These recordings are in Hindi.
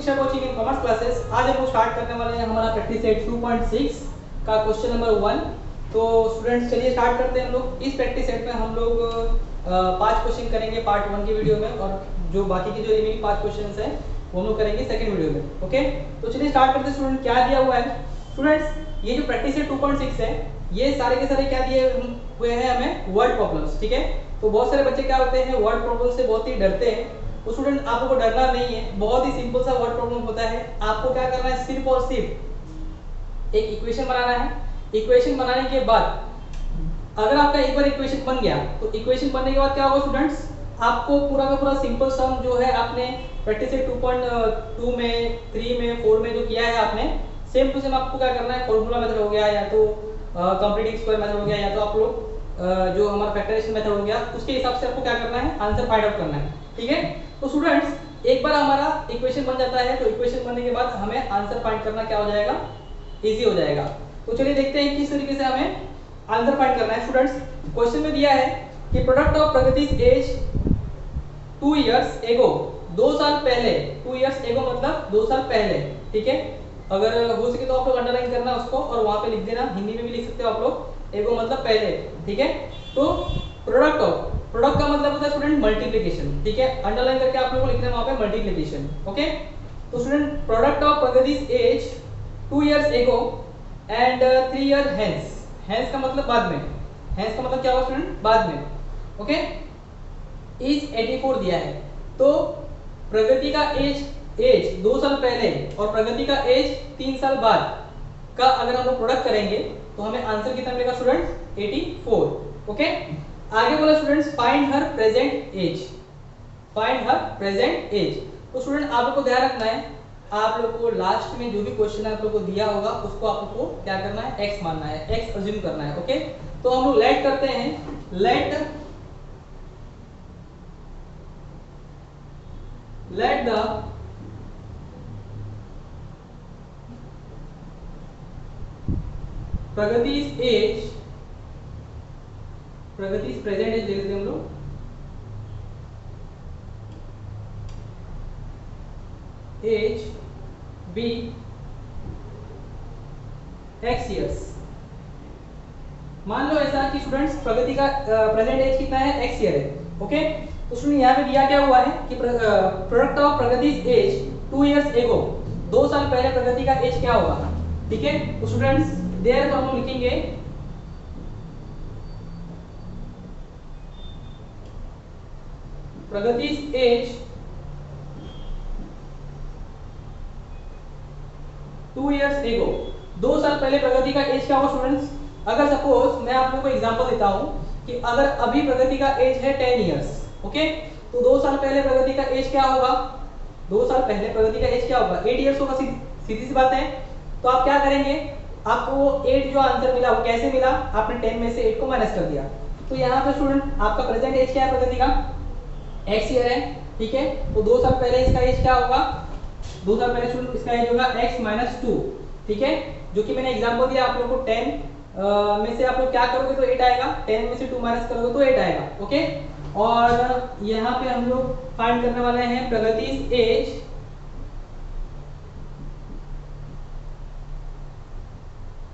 शिक्षा कोचिंग इन कॉमर्स क्लासेस। आज हम लोग स्टार्ट करने वाले हैं हमारा प्रैक्टिस सेट 2.6 का क्वेश्चन नंबर 1। तो स्टूडेंट्स चलिए स्टार्ट करते हैं। हम लोग इस प्रैक्टिस सेट में हम लोग 5 क्वेश्चन करेंगे पार्ट 1 की वीडियो में, और जो बाकी के जो रिमेनिंग 5 क्वेश्चंस हैं वो हम लोग करेंगे सेकंड वीडियो में। ओके, तो चलिए स्टार्ट करते हैं। स्टूडेंट क्या दिया हुआ है स्टूडेंट्स, ये जो प्रैक्टिस सेट 2.6 है ये सारे के सारे क्या दिए हुए हैं हमें, वर्ड प्रॉब्लम्स। ठीक है, तो बहुत सारे बच्चे क्या होते हैं वर्ड प्रॉब्लम से बहुत ही डरते हैं। तो स्टूडेंट आपको को डरना नहीं है, बहुत ही सिंपल सा वर्ड प्रॉब्लम होता है। आपको क्या करना है, सिर्फ और सिर्फ एक इक्वेशन बनाना है। इक्वेशन बनाने के बाद अगर आपका एक बार इक्वेशन बन गया तो इक्वेशन बनने के बाद क्या होगा स्टूडेंट्स, आपको पूरा का पूरा सिंपल सम जो है आपने प्रैक्टिस सेट 2.2 में 3 में 4 में जो किया है आपने, सेम टू सेम आपको क्या करना है, फॉर्मूला मेथड हो गया या तो कंप्लीटिंग स्क्वायर मेथड हो गया या तो आप लोग जो हमारा फैक्टराइजेशन मेथड हो गया, उसके हिसाब से आपको क्या करना है, आंसर फाइंड आउट करना है। ठीक है, तो स्टूडेंट्स एक बार हमारा इक्वेशन बन जाता है तो इक्वेशन बनने के बाद हमें आंसर फाइंड करना क्या हो जाएगा, इजी हो जाएगा। तो चलिए देखते हैं किस तरीके से हमें आंसर फाइंड करना है। स्टूडेंट्स क्वेश्चन में दिया है कि product of Pragati's age 2 years ago, 2 साल पहले, 2 इयर्स एगो मतलब 2 साल पहले। ठीक है, अगर हो सके तो आप लोग अंडरलाइन करना उसको और वहां पे लिख देना, हिंदी में भी लिख सकते हो आप लोग, एगो मतलब पहले। ठीक है, तो प्रोडक्ट ऑफ, प्रोडक्ट का मतलब होता है स्टूडेंट मल्टीप्लिकेशन। ठीक है, अंडरलाइन करके आप लोगों को लिखना है वहां पे मल्टीप्लिकेशन। ओके, तो student product of Pragati's age 2 years ago and 3 year hence, hence का मतलब बाद में, हेंस का मतलब क्या होगा स्टूडेंट, बाद में। ओके, इज 84 दिया है। तो प्रगति का एज 2 साल पहले और प्रगति का एज 3 साल बाद का अगर हम लोग प्रोडक्ट करेंगे तो हमें आंसर कितना मिलेगा स्टूडेंट्स, 84। ओके, आगे बोला students find her present age, find her present age. तो स्टूडेंट आप लोग को ध्यान रखना है, आप लोग को लास्ट में जो भी क्वेश्चन आप लोग को दिया होगा उसको आप लोग को क्या करना है, एक्स मानना है, एक्स अज्यूम करना है। ओके, तो हम लोग लेट करते हैं, let the Pragati's age, Pragati's present age लिख देते हैं हम लोग, एज बी एक्स ईयर्स। मान लो ऐसा कि स्टूडेंट्स प्रगति का प्रेजेंट एज कितना है, एक्स ईयर है। ओके, तो स्टूडेंट यहाँ पे दिया क्या हुआ है कि product of Pragati's age 2 years ago, 2 साल पहले प्रगति का एज क्या होगा। ठीक है, तो स्टूडेंट्स देयर तो हम लोग लिखेंगे प्रगतिज एज 2 इयर्स एगो, 2 साल पहले प्रगति का एज क्या होगा स्टूडेंट्स। अगर सपोज मैं आप लोगों को एग्जांपल देता हूं कि अगर अभी प्रगति का एज है 10 इयर्स, ओके, तो 2 साल पहले प्रगति का एज क्या होगा, 2 साल पहले प्रगति का एज क्या होगा, 8 इयर्स होगा। सीधी सी बात है। तो आप क्या करेंगे, आपको 8 जो आंसर मिला वो कैसे मिला, आपने 10 में से 8 को माइनस कर दिया। तो यहाँ पे स्टूडेंट आपका प्रेजेंट एज क्या है प्रगति का, एक्स ईयर है। ठीक है, तो 2 साल पहले इसका एज क्या होगा, 2 साल पहले स्टूडेंट इसका एज होगा x - 2। ठीक है, जो कि मैंने एग्जांपल दिया आप लोगों को, 10 में से आप लोग क्या करोगे तो 8 आएगा, 10 में से 2 माइनस करोगे तो 8 आएगा। ओके, और यहाँ पे हम लोग फाइंड करने वाले हैं Pragati's age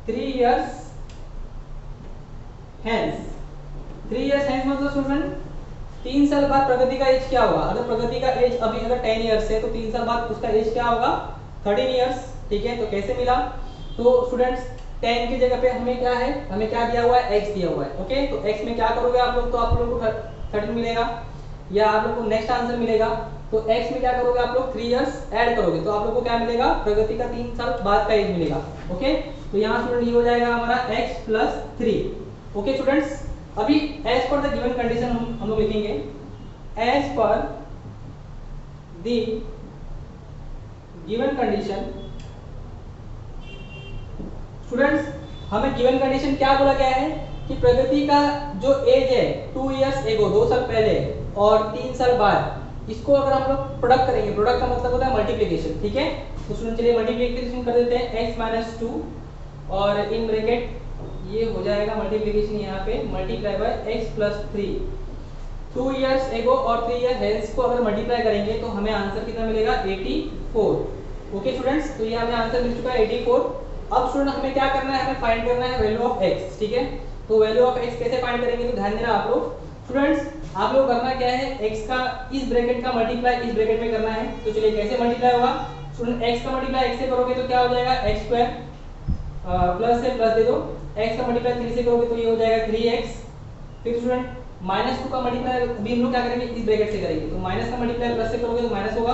3 years hence. 3 years hence मतलब स्टूडेंट 3 साल बाद प्रगति का एज क्या होगा। अगर प्रगति का एज अभी अगर 10 इयर्स है तो 3 साल बाद उसका एज क्या होगा, 13 इयर्स। ठीक है, तो कैसे मिला, तो स्टूडेंट्स 10 की जगह पे हमें क्या है, हमें क्या दिया हुआ है, x दिया हुआ है। ओके, तो x में क्या करोगे आप लोग, तो आप लोगों को 13 मिलेगा या आप लोग को नेक्स्ट आंसर मिलेगा। तो x में क्या करोगे आप लोग, 3 इयर्स ऐड करोगे तो आप लोग को क्या मिलेगा, प्रगति का 3 साल बाद का एज मिलेगा। ओके, तो यहाँ स्टूडेंट ये हो जाएगा हमारा x + 3। ओके स्टूडेंट्स, अभी as per the given condition हम लोग लिखेंगे, as per the given condition. Students हमें गिवन कंडीशन क्या बोला गया है कि प्रगति का जो एज है 2 इयर्स एगो, 2 साल पहले और 3 साल बाद, इसको अगर हम लोग प्रोडक्ट करेंगे, प्रोडक्ट का मतलब होता है मल्टीप्लिकेशन। ठीक है, तो स्टूडेंट चलिए मल्टीप्लिकेशन कर देते हैं, x - 2 और इन ब्रैकेट ये हो जाएगा मल्टीप्लिकेशन, यहाँ पे मल्टीप्लाई बाय x + 3। 2 इयर्स एगो और 3 ईयर हेंस को अगर मल्टीप्लाई करेंगे तो हमें आंसर कितना मिलेगा, 84। ओके स्टूडेंट्स, तो ये हमें आंसर मिल चुका है 84। अब स्टूडेंट हमें क्या करना है, हमें फाइंड करना है वैल्यू ऑफ x, ठीक है। तो वैल्यू ऑफ x कैसे फाइंड करेंगे, तो ध्यान देना आप लोग। स्टूडेंट्स आप लोग करना क्या है, x का इस ब्रैकेट का मल्टीप्लाई इस ब्रैकेट में करना है। तो चलिए कैसे मल्टीप्लाई होगा स्टूडेंट, x का मल्टीप्लाई x से करोगे तो क्या हो जाएगा x स्क्वायर, प्लस से प्लस दे दो, x का मल्टीप्लाई 3 से करोगे तो ये हो जाएगा 3x। फिर स्टूडेंट -2 का मल्टीप्लाई अभी हम लोग क्या करेंगे, इस ब्रैकेट से करेंगे। तो माइनस का मल्टीप्लाई प्लस से करोगे तो माइनस होगा,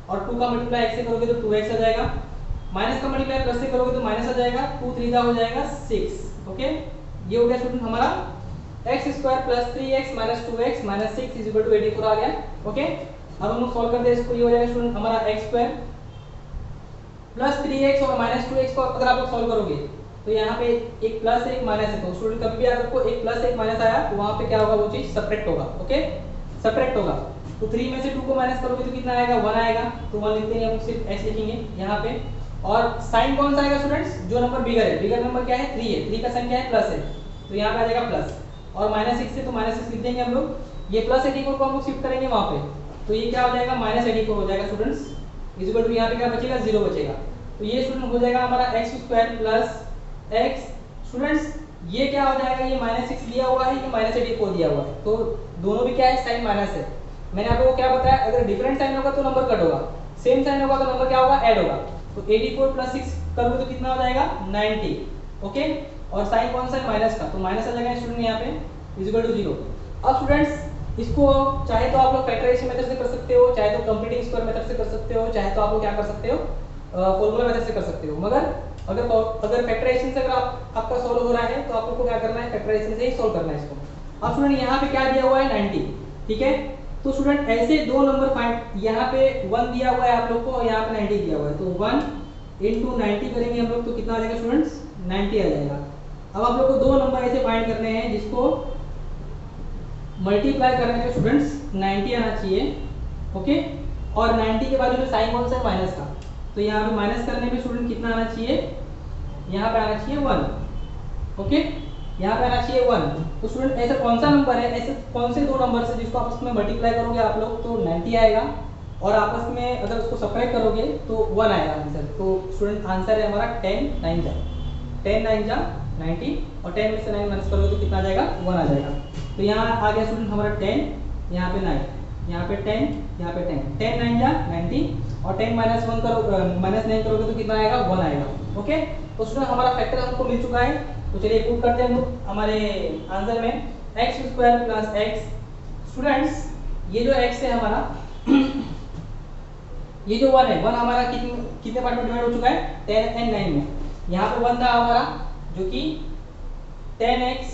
और 2 का मल्टीप्लाई x से करोगे तो 2x आ जाएगा। माइनस का मल्टीप्लाई प्लस से करोगे तो माइनस आ जाएगा, 2 3 हो जाएगा 6। ओके, ये हो गया स्टूडेंट हमारा x square plus 3x minus 2x minus 6 is equal to 84 आ गया। ओके, अब हम लोग सॉल्व करते हैं इसको। ये हो जाएगा स्टूडेंट हमारा x स्क्वायर प्लस 3x और माइनस 2x को अगर आप लोग सॉल्व करोगे तो यहाँ पे एक प्लस एक माइनस है। तो स्टूडेंट कभी भी अगर आपको एक प्लस एक माइनस आया तो वहाँ पे क्या होगा, वो चीज सब्ट्रैक्ट होगा। ओके, सब्ट्रैक्ट होगा। तो 3 में से 2 को माइनस करोगे तो कितना आएगा, 1 आएगा। तो 1 लिखते हैं, हम सिर्फ x लिखेंगे यहाँ पे। और साइन कौन सा आएगा स्टूडेंट्स, जो नंबर बिगर है, बिगर नंबर क्या है 3 है, 3 का साइन क्या है प्लस है, तो यहाँ पे आ जाएगा प्लस। और माइनस 6 है तो माइनस 6 लिख देंगे हम लोग। ये प्लस 84 को हम लोग शिफ्ट करेंगे वहाँ पे, तो ये क्या हो जाएगा माइनस 84 हो जाएगा स्टूडेंट्स। इज इक्वल टू यहाँ पे क्या बचेगा, 0 बचेगा। तो ये स्टूडेंट हो जाएगा हमारा x square plus x। Students ये क्या हो जाएगा, ये -6 दिया हुआ है, ये -84 दिया हुआ है, तो दोनों भी क्या है, साइन माइनस है। मैंने आप लोगों को क्या बताया, अगर डिफरेंट साइन होगा तो नंबर कट होगा, सेम साइन होगा तो नंबर क्या होगा, ऐड होगा। तो 84 प्लस 6 करोगे तो कितना हो जाएगा 90। ओके, और साइन कौन सा है, माइनस का, तो माइनस आ जाएगा स्टूडेंट यहाँ पे इज इक्वल टू 0। अब स्टूडेंट्स इसको चाहे तो आप लोग फैक्टराइजेशन मेथड से कर सकते हो, चाहे तो कंप्लीटिंग स्क्वायर मेथड से कर सकते हो, चाहे तो आप लोग क्या कर सकते हो, फॉर्मूला मेथड से कर सकते हो। मगर अगर फैक्टराइजेशन से अगर आपका सॉल्व हो रहा है तो आपको क्या करना है, फैक्टराइजेशन से ही सॉल्व करना है इसको। अब स्टूडेंट यहाँ पे क्या दिया हुआ है 90, ठीक है। तो स्टूडेंट ऐसे दो नंबर फाइंड, यहाँ पे 1 दिया हुआ है आप लोग को और यहाँ पे 90 दिया हुआ है, तो 1 इंटू 90 करेंगे हम लोग तो कितना आ जाएगा स्टूडेंट्स, 90 आ जाएगा। अब आप लोग को दो नंबर ऐसे फाइंड करने हैं जिसको मल्टीप्लाई करने पे स्टूडेंट्स 90 आना चाहिए। ओके, और 90 के बाद में साइन कौन सा है, माइनस का, तो यहाँ पे माइनस करने पे स्टूडेंट कितना आना चाहिए, यहाँ पे आना चाहिए 1। ओके, यहाँ पे आना चाहिए 1। तो स्टूडेंट ऐसा कौन सा नंबर है, ऐसे कौन से दो नंबर से जिसको आपस में मल्टीप्लाई करोगे आप लोग तो 90 आएगा, और आपस में अगर उसको सब्ट्रैक्ट करोगे तो 1 आएगा आंसर। तो स्टूडेंट आंसर है हमारा 10 9 जा 10 9 जा 90, और 10 में से 9 माइनस करोगे तो कितना आ जाएगा, 1 आ जाएगा। तो यहाँ आ गया स्टूडेंट हमारा 10, यहाँ पे 9, यहाँ पे 10, यहाँ पे 10, 10 9 जा 90, और 10 माइनस 1 करो माइनस 9 करोगे तो कितना आएगा, 1 आएगा। ओके, तो स्टूडेंट हमारा फैक्टर हमको मिल चुका है। तो चलिए पुट करते हैं हम लोग हमारे आंसर में, x square plus x. Students ये जो एक्स है हमारा ये जो 1 है, 1 हमारा कितने पार्ट में डिवाइड हो चुका है, 10 एंड 9 में। यहाँ पे 1 था हमारा जो कि 10x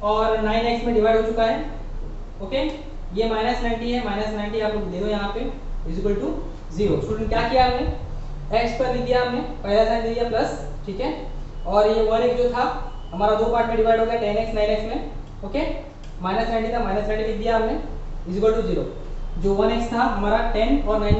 और 9x में डिवाइड हो चुका है। ओके, ये -90 है, -90 आप लोग दे दो यहाँ पे इज इक्वल टू 0। स्टूडेंट क्या किया हमने, x पर लिख दिया हमने, पहला साइन दे दिया प्लस, ठीक है। और ये 1x जो था हमारा दो पार्ट में डिवाइड हो गया, 10x 9x में। ओके, -90 था, -90 लिख दिया हमने इज इक्वल टू 0। जो 1x था हमारा 10 और 9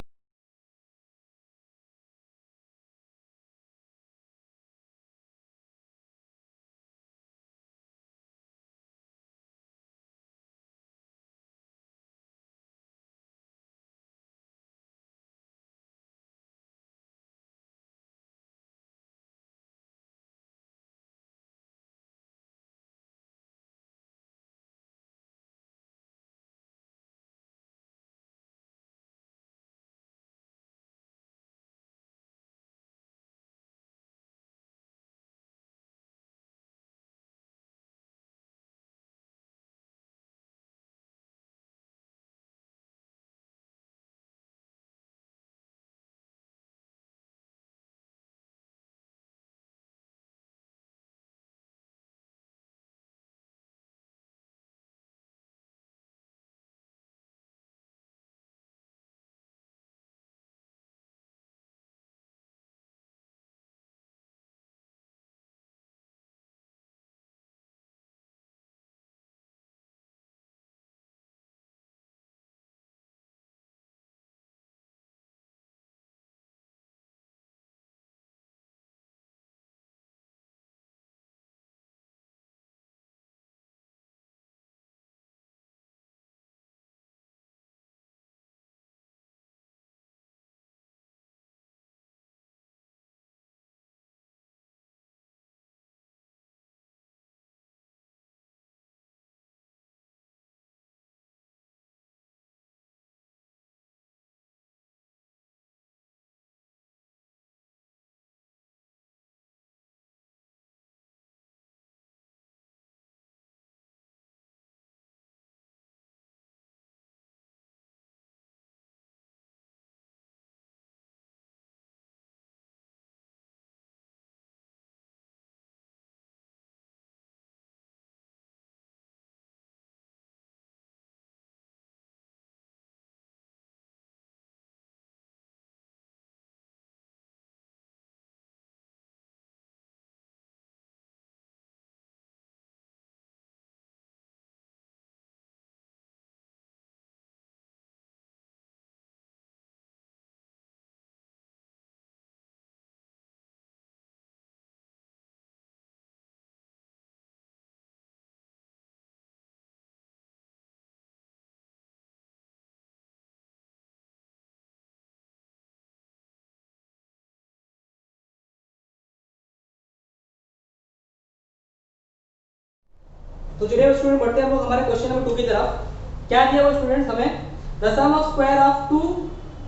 तो चलिए स्टूडेंट बढ़ते हैं हम लोग हमारे क्वेश्चन नंबर 2 की तरफ। क्या दिया हुआ स्टूडेंट्स हमें, the sum of square of two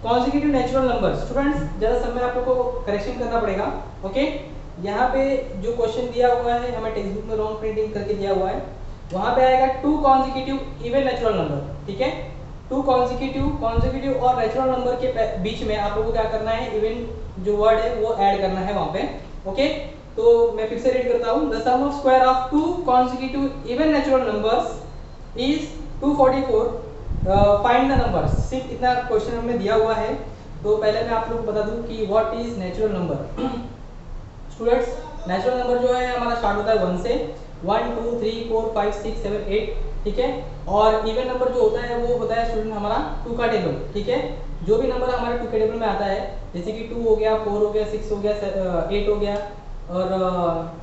consecutive natural numbers. Students ज़्यादा समय आपको करेक्शन करना पड़ेगा। ओके, यहाँ पे जो क्वेश्चन दिया हुआ है हमें टेक्स्ट बुक में रॉन्ग प्रिंटिंग करके दिया हुआ है, वहाँ पे आएगा to consecutive even natural number. ठीक है, टू कॉन्जिक्यूटिव और नेचुरल नंबर के बीच में आप लोगों को क्या करना है, इवन जो वर्ड है वो ऐड करना है वहाँ पे। ओके, तो मैं फिर से रीड करता हूँ, the sum of square of two consecutive even natural numbers is 244, find the numbers. सिर्फ इतना क्वेश्चन हमें दिया हुआ है। तो पहले मैं आप लोग को बता दूं कि what is natural number. Students natural number जो है हमारा स्टार्ट होता है 1 से, 1 2 3 4 5 6 7 8। ठीक है, और इवन नंबर जो होता है वो होता है स्टूडेंट हमारा 2 का टेबल। ठीक है, जो भी नंबर हमारे 2 के टेबल में आता है, जैसे कि 2 हो गया, 4 हो गया, 6 हो गया, 8 हो गया और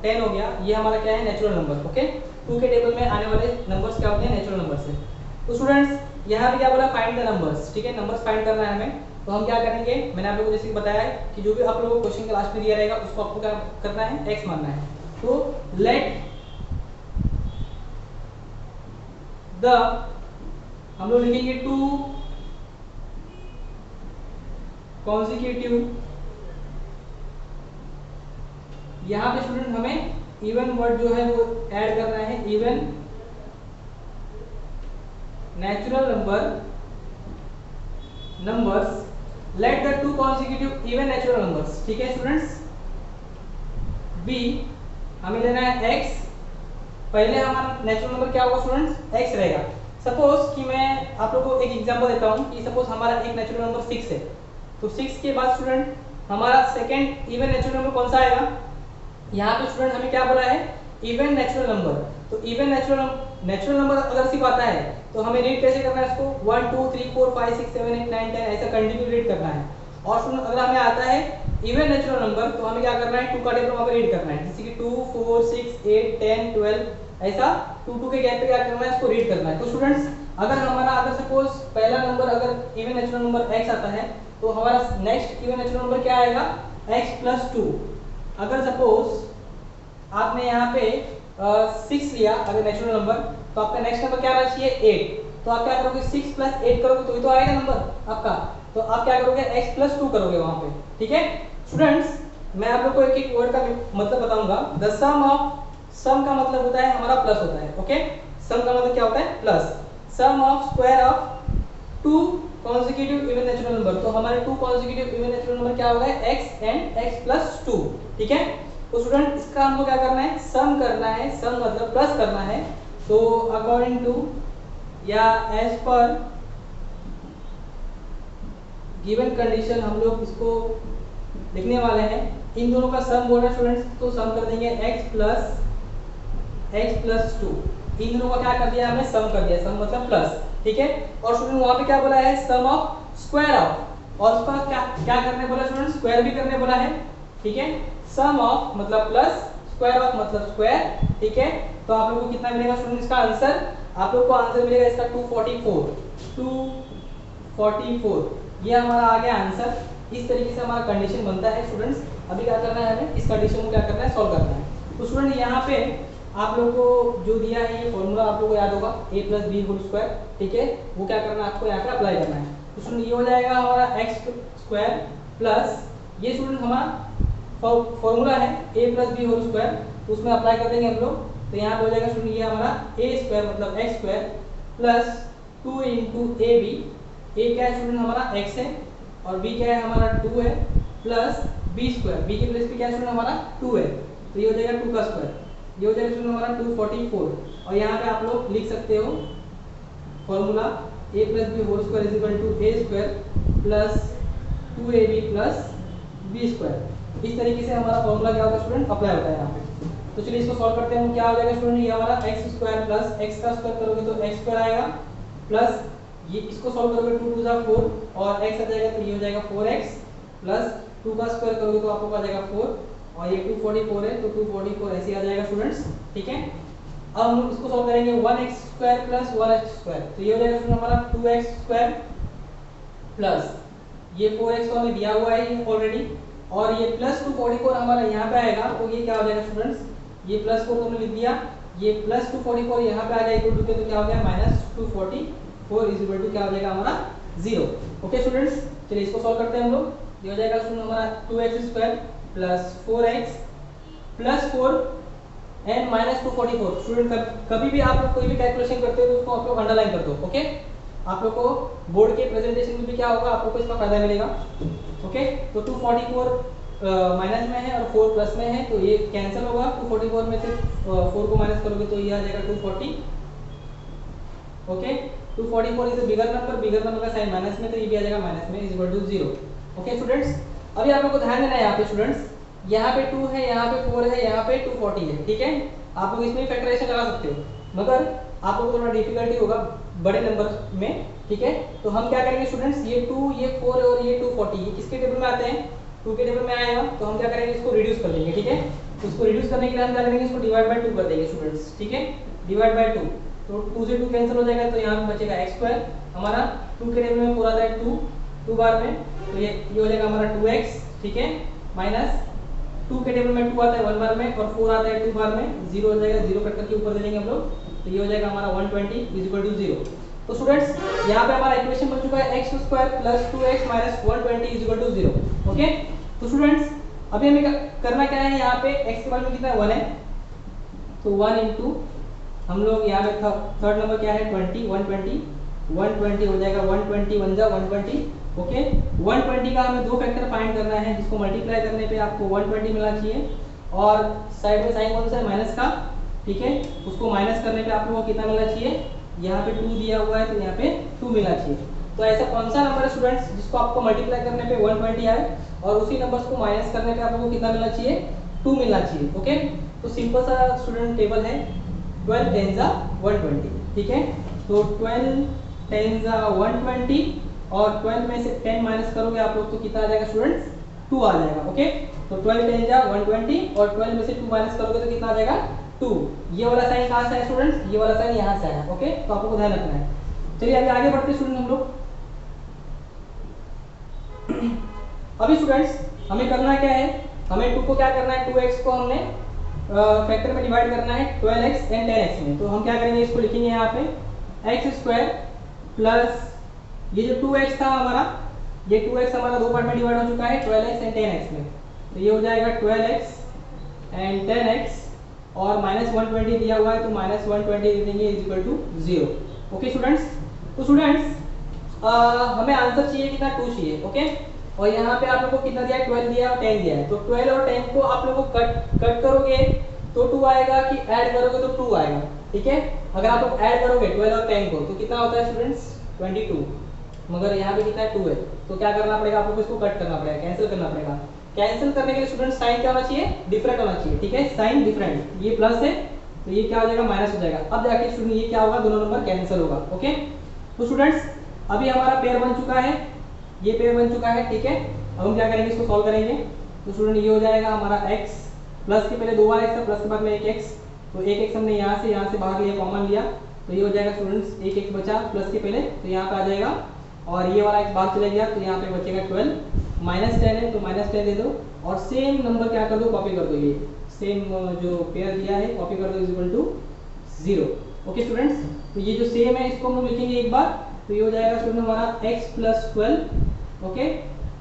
10 हो गया, ये हमारा क्या है, नेचुरल नंबर। ओके, 2 के टेबल में आने वाले नंबर्स क्या होते हैं, नेचुरल नंबर्स है। तो स्टूडेंट्स यहाँ पे क्या बोला, फाइंड द नंबर्स। ठीक है, नंबर्स फाइंड करना है हमें। तो हम क्या करेंगे, मैंने आप लोगों को जैसे कि बताया है कि जो भी आप लोगों को क्वेश्चन के लास्ट में दिया रहेगा उसको आपको क्या करना है, x मानना है। तो लेट द, हम लोग लिखेंगे टू कॉन्जिक्यूटिव, यहाँ पे स्टूडेंट हमें इवन वर्ड जो है वो ऐड करना है, even natural numbers let the two consecutive even natural numbers. ठीक है स्टूडेंट्स, बी हमें लेना है x। पहले हमारा नेचुरल नंबर क्या होगा स्टूडेंट्स, x रहेगा। सपोज कि मैं आप लोगों को एक एग्जांपल देता हूँ कि सपोज हमारा एक नेचुरल नंबर 6 है, तो 6 के बाद स्टूडेंट हमारा सेकंड इवन नेचुरल नंबर कौन सा आएगा, यहाँ पे स्टूडेंट हमें क्या बोला है, इवन नेचुरल नंबर। तो इवन नेचुरल नंबर अगर सिर्फ आता है तो हमें रीड कैसे करना है इसको, 1 2 3 4 5 6 7 8 9 10 ऐसा कंटिन्यू रीड करना है। और स्टूडेंट अगर हमें आता है इवन नेचुरल नंबर तो हमें क्या करना है, 2 का टेबल वहाँ पे रीड करना है, जैसे कि 2 4 6 8 10 12 ऐसा 2 2 के गैप पे क्या करना है, इसको रीड करना है। तो स्टूडेंट्स अगर सपोज पहला नंबर अगर इवन नेचुरल नंबर x आता है तो हमारा नेक्स्ट इवन नेचुरल नंबर क्या आएगा, x + 2। अगर सपोज आपने यहाँ पे 6 लिया अगर नेचुरल नंबर, तो आपका नेक्स्ट नंबर क्या आना चाहिए, 8। तो आप क्या करोगे, 6 + 8 करोगे तो ये तो आएगा नंबर आपका। तो आप क्या करोगे, x + 2 करोगे वहां पे। ठीक है स्टूडेंट्स, मैं आप लोग को एक एक वर्ड का मतलब बताऊंगा। द सम का मतलब होता है हमारा प्लस होता है। ओके, सम का मतलब क्या होता है, plus. Sum of square of two consecutive even natural number, तो हमारे 2 कॉन्जिक्यूटिव इवन नेचुरल नंबर क्या होगा, x एंड x + 2। ठीक है, तो स्टूडेंट इसका हमको क्या करना है, सम करना है। सम मतलब प्लस करना है। तो अकॉर्डिंग टू या एज पर गिवन कंडीशन हम लोग इसको लिखने वाले हैं। इन दोनों का सम बोल रहे हैं स्टूडेंट्स, तो सम कर देंगे x + 2। इन दोनों का क्या कर दिया हमने, सम कर दिया। सम मतलब प्लस। ठीक है, और स्टूडेंट वहां पे क्या बोला है, सम ऑफ स्क्वायर ऑफ, और उसका क्या करने बोला स्टूडेंट, स्क्वायर भी करने बोला है। ठीक है, सम ऑफ मतलब प्लस, स्क्वायर ऑफ मतलब स्क्वायर। ठीक है, तो आप लोगों को कितना मिलेगा स्टूडेंट, इसका आंसर आप लोग को आंसर मिलेगा इसका 244। ये हमारा आ गया आंसर। इस तरीके से हमारा कंडीशन बनता है स्टूडेंट्स। अभी क्या करना है हमें, इस कंडीशन को क्या करना है, सॉल्व करना है। तो स्टूडेंट यहाँ पे आप लोगों को जो दिया है ये फॉर्मूला आप लोगों को याद होगा, a + b²। ठीक है, वो क्या करना है, आपको यहाँ पे अप्लाई करना है। तो स्टूडेंट ये हो जाएगा हमारा x² प्लस, ये स्टूडेंट हमारा फॉर्मूला है a + b², तो उसमें अप्लाई कर देंगे हम लोग। तो यहाँ पे हो जाएगा स्टूडेंट ये हमारा a² मतलब x² प्लस 2 × ab। a क्या है स्टूडेंट हमारा x है, और b क्या है हमारा 2 है, प्लस b², b के प्लेस पे क्या है स्टूडेंट हमारा 2 है, तो ये हो जाएगा 2 का स्क्वायर। ये हो जाएगा स्टूडेंट हमारा 244। और यहाँ पे आप लोग लिख सकते हो formula a + b² = a² plus 2ab plus b²। इस तरीके से हमारा फॉर्मूला क्या होता है स्टूडेंट, अप्लाई होता है यहाँ पे। तो चलिए इसको सॉल्व करते हैं। क्या हो जाएगा स्टूडेंट, ये हमारा x² प्लस x का स्क्वायर करोगे तो x² आएगा, प्लस ये इसको सॉल्व करोगे 2 × 2 = 4 और x आ जाएगा तो ये हो जाएगा 4x, प्लस 2 का स्क्वायर करोगे तो आपको आ जाएगा 4, और ये 244 है तो 244 ऐसे आ जाएगा स्टूडेंट्स। ठीक है, अब हम इसको सॉल्व करेंगे 1x² प्लस 1x², तो ये हो जाएगा स्टूडेंट हमारा 2x² प्लस ये 4x तो हमें दिया हुआ है ऑलरेडी, और ये प्लस 244 हमारा यहाँ पे आएगा, तो ये क्या हो जाएगा स्टूडेंट्स, ये +4 तो हमने लिख दिया, ये प्लस 244 यहाँ पे आ गया इक्वल टू के, तो क्या हो गया माइनस 244 इज इक्वल टू क्या हो जाएगा हमारा 0। ओके स्टूडेंट्स, चलिए इसको सॉल्व करते हैं हम लोग। ये हो जाएगा स्टूडेंट हमारा 2x² plus 4x plus 4 and minus 244। Student कभी भी आप लोग कोई भी कैलकुलेशन करते हो तो उसको आप लोग अंडरलाइन कर दो। ओके, आप लोग को बोर्ड के प्रेजेंटेशन में भी क्या होगा, आप लोग को इसका फायदा मिलेगा। ओके, तो 244 माइनस में है और 4 प्लस में है, तो ये कैंसिल होगा। 244 में से 4 को माइनस करोगे तो ये आ जाएगा 240। ओके, 244 इज बिगर नंबर का साइन माइनस में, तो ये भी आ जाएगा माइनस में is equal to 0। Okay students, अभी आप लोग को ध्यान देना है यहाँ पे स्टूडेंट्स, यहाँ पे 2 है, यहाँ पे 4 है, यहाँ पे 240 है। ठीक है, आप लोग इसमें फैक्टराइजेशन लगा सकते हो, मगर आप लोगों को थोड़ा डिफिकल्टी होगा बड़े नंबर में। ठीक है, तो हम क्या करेंगे स्टूडेंट्स, ये 2, ये 4 और ये 240 ये किसके टेबल में आते हैं, 2 के टेबल में आएगा, तो हम क्या करेंगे इसको रिड्यूस कर लेंगे। ठीक है, तो उसको रिड्यूस करने के लिए हम क्या करेंगे, इसको डिवाइड बाय 2 कर देंगे स्टूडेंट्स। ठीक है, डिवाइड बाय 2, तो 2 से 2 कैंसिल हो जाएगा, तो यहाँ पे बचेगा x² हमारा। 2 के टेबल में 4 आता है 2 बार में, तो ये हो जाएगा हमारा 2x। ठीक है, माइनस 2 के टेबल में 2 आता है 1 बार में और 4 आता है 2 बार में, 0 हो जाएगा, 0 कट करके ऊपर दे देंगे हम लोग, तो ये हो जाएगा हमारा 120 इज इक्वल टू 0। तो स्टूडेंट्स यहाँ पे हमारा इक्वेशन बन चुका है x² plus 2x minus 120 is equal to 0। Okay, तो स्टूडेंट्स अभी हमें करना क्या है, यहाँ पे x के वैल्यू में कितना 1 है, तो 1 इंटू हम लोग यहाँ पे थर्ड नंबर क्या है 20, 120 हो जाएगा, 120 1 जा 120। ओके, 120 का हमें दो फैक्टर फाइंड करना है, जिसको मल्टीप्लाई करने पे आपको 120 मिलना चाहिए और साइड में साइन कौन सा है माइनस का। ठीक है, उसको माइनस करने पे आप लोगों को कितना मिलना चाहिए, यहाँ पे 2 दिया हुआ है तो यहाँ पे 2 मिलना चाहिए। तो ऐसा कौन सा नंबर है स्टूडेंट्स जिसको आपको मल्टीप्लाई करने पे 120 आए और उसी नंबर्स को माइनस करने पे आप लोगों को कितना मिलना चाहिए, 2 मिलना चाहिए। ओके, तो सिंपल सा स्टूडेंट टेबल है 12 10 जा 120। ठीक है, तो 12 10 जा 120 और 12 में से 10 माइनस करोगे आप लोग तो कितना आ जाएगा स्टूडेंट्स, 2 आ जाएगा। ओके, तो 12 10 जा 120 और 12 में से 2 माइनस करोगे तो कितना आ जाएगा 2। ये वाला साइन कहाँ से है स्टूडेंट्स, ये वाला साइन यहाँ से है। ओके, तो आप लोगों को ध्यान रखना है। चलिए अभी आगे बढ़ते स्टूडेंट हम लोग। अभी स्टूडेंट्स हमें करना क्या है, हमें 2 को क्या करना है, 2x को हमने फैक्टर में डिवाइड करना है 12x एंड 10x में। तो हम क्या करेंगे, इसको लिखेंगे यहाँ पे x² प्लस ये जो 2x था हमारा, ये 2x हमारा दो पार्ट में डिवाइड हो चुका है 12x एंड 10x में, तो ये हो जाएगा 12x एंड 10x और माइनस 120 दिया हुआ है तो माइनस 120 दे देंगे is equal to 0। Okay students, तो स्टूडेंट्स हमें आंसर चाहिए कितना, 2 चाहिए। ओके, और यहाँ पे आप लोगों को कितना दिया है, 12 दिया है और 10 दिया है, तो 12 और 10 को आप लोगों को कट करोगे तो 2 आएगा, कि ऐड करोगे तो 2 आएगा। ठीक है, अगर आप लोग ऐड करोगे 12 और 10 को तो कितना होता है स्टूडेंट्स 22, मगर यहाँ पे कितना है 2 है, तो क्या करना पड़ेगा आप लोग को, इसको कट करना पड़ेगा, कैंसिल करना पड़ेगा। कैंसिल करने के लिए स्टूडेंट साइन क्या होना चाहिए, डिफरेंट होना चाहिए। ठीक है, साइन डिफरेंट, ये प्लस है तो ये क्या हो जाएगा माइनस हो जाएगा। अब जाके स्टूडेंट ये क्या होगा, दोनों नंबर कैंसिल होगा। ओके, तो स्टूडेंट्स अभी हमारा पेयर बन चुका है, ये पेयर बन चुका है। ठीक है, अब हम क्या करेंगे, इसको सॉल्व करेंगे। तो स्टूडेंट ये हो जाएगा हमारा x प्लस के पहले 2 बार x था, प्लस के बाद में 1x, तो 1x हमने यहाँ से बाहर लिया, कॉमन लिया, तो ये हो जाएगा स्टूडेंट्स 1x बचा प्लस के पहले, तो यहाँ पे आ जाएगा और ये वाला x बाहर चले गया तो यहाँ पे बचेगा 12, माइनस 10 है तो माइनस 10 दे दो और सेम नंबर क्या कर दो, कॉपी कर दो, ये सेम जो पेयर दिया है कॉपी कर दो is equal to 0। Okay students, तो ये जो सेम है इसको हम लोग लिखेंगे एक बार, तो ये हो जाएगा स्टूडेंट हमारा x प्लस 12। ओके,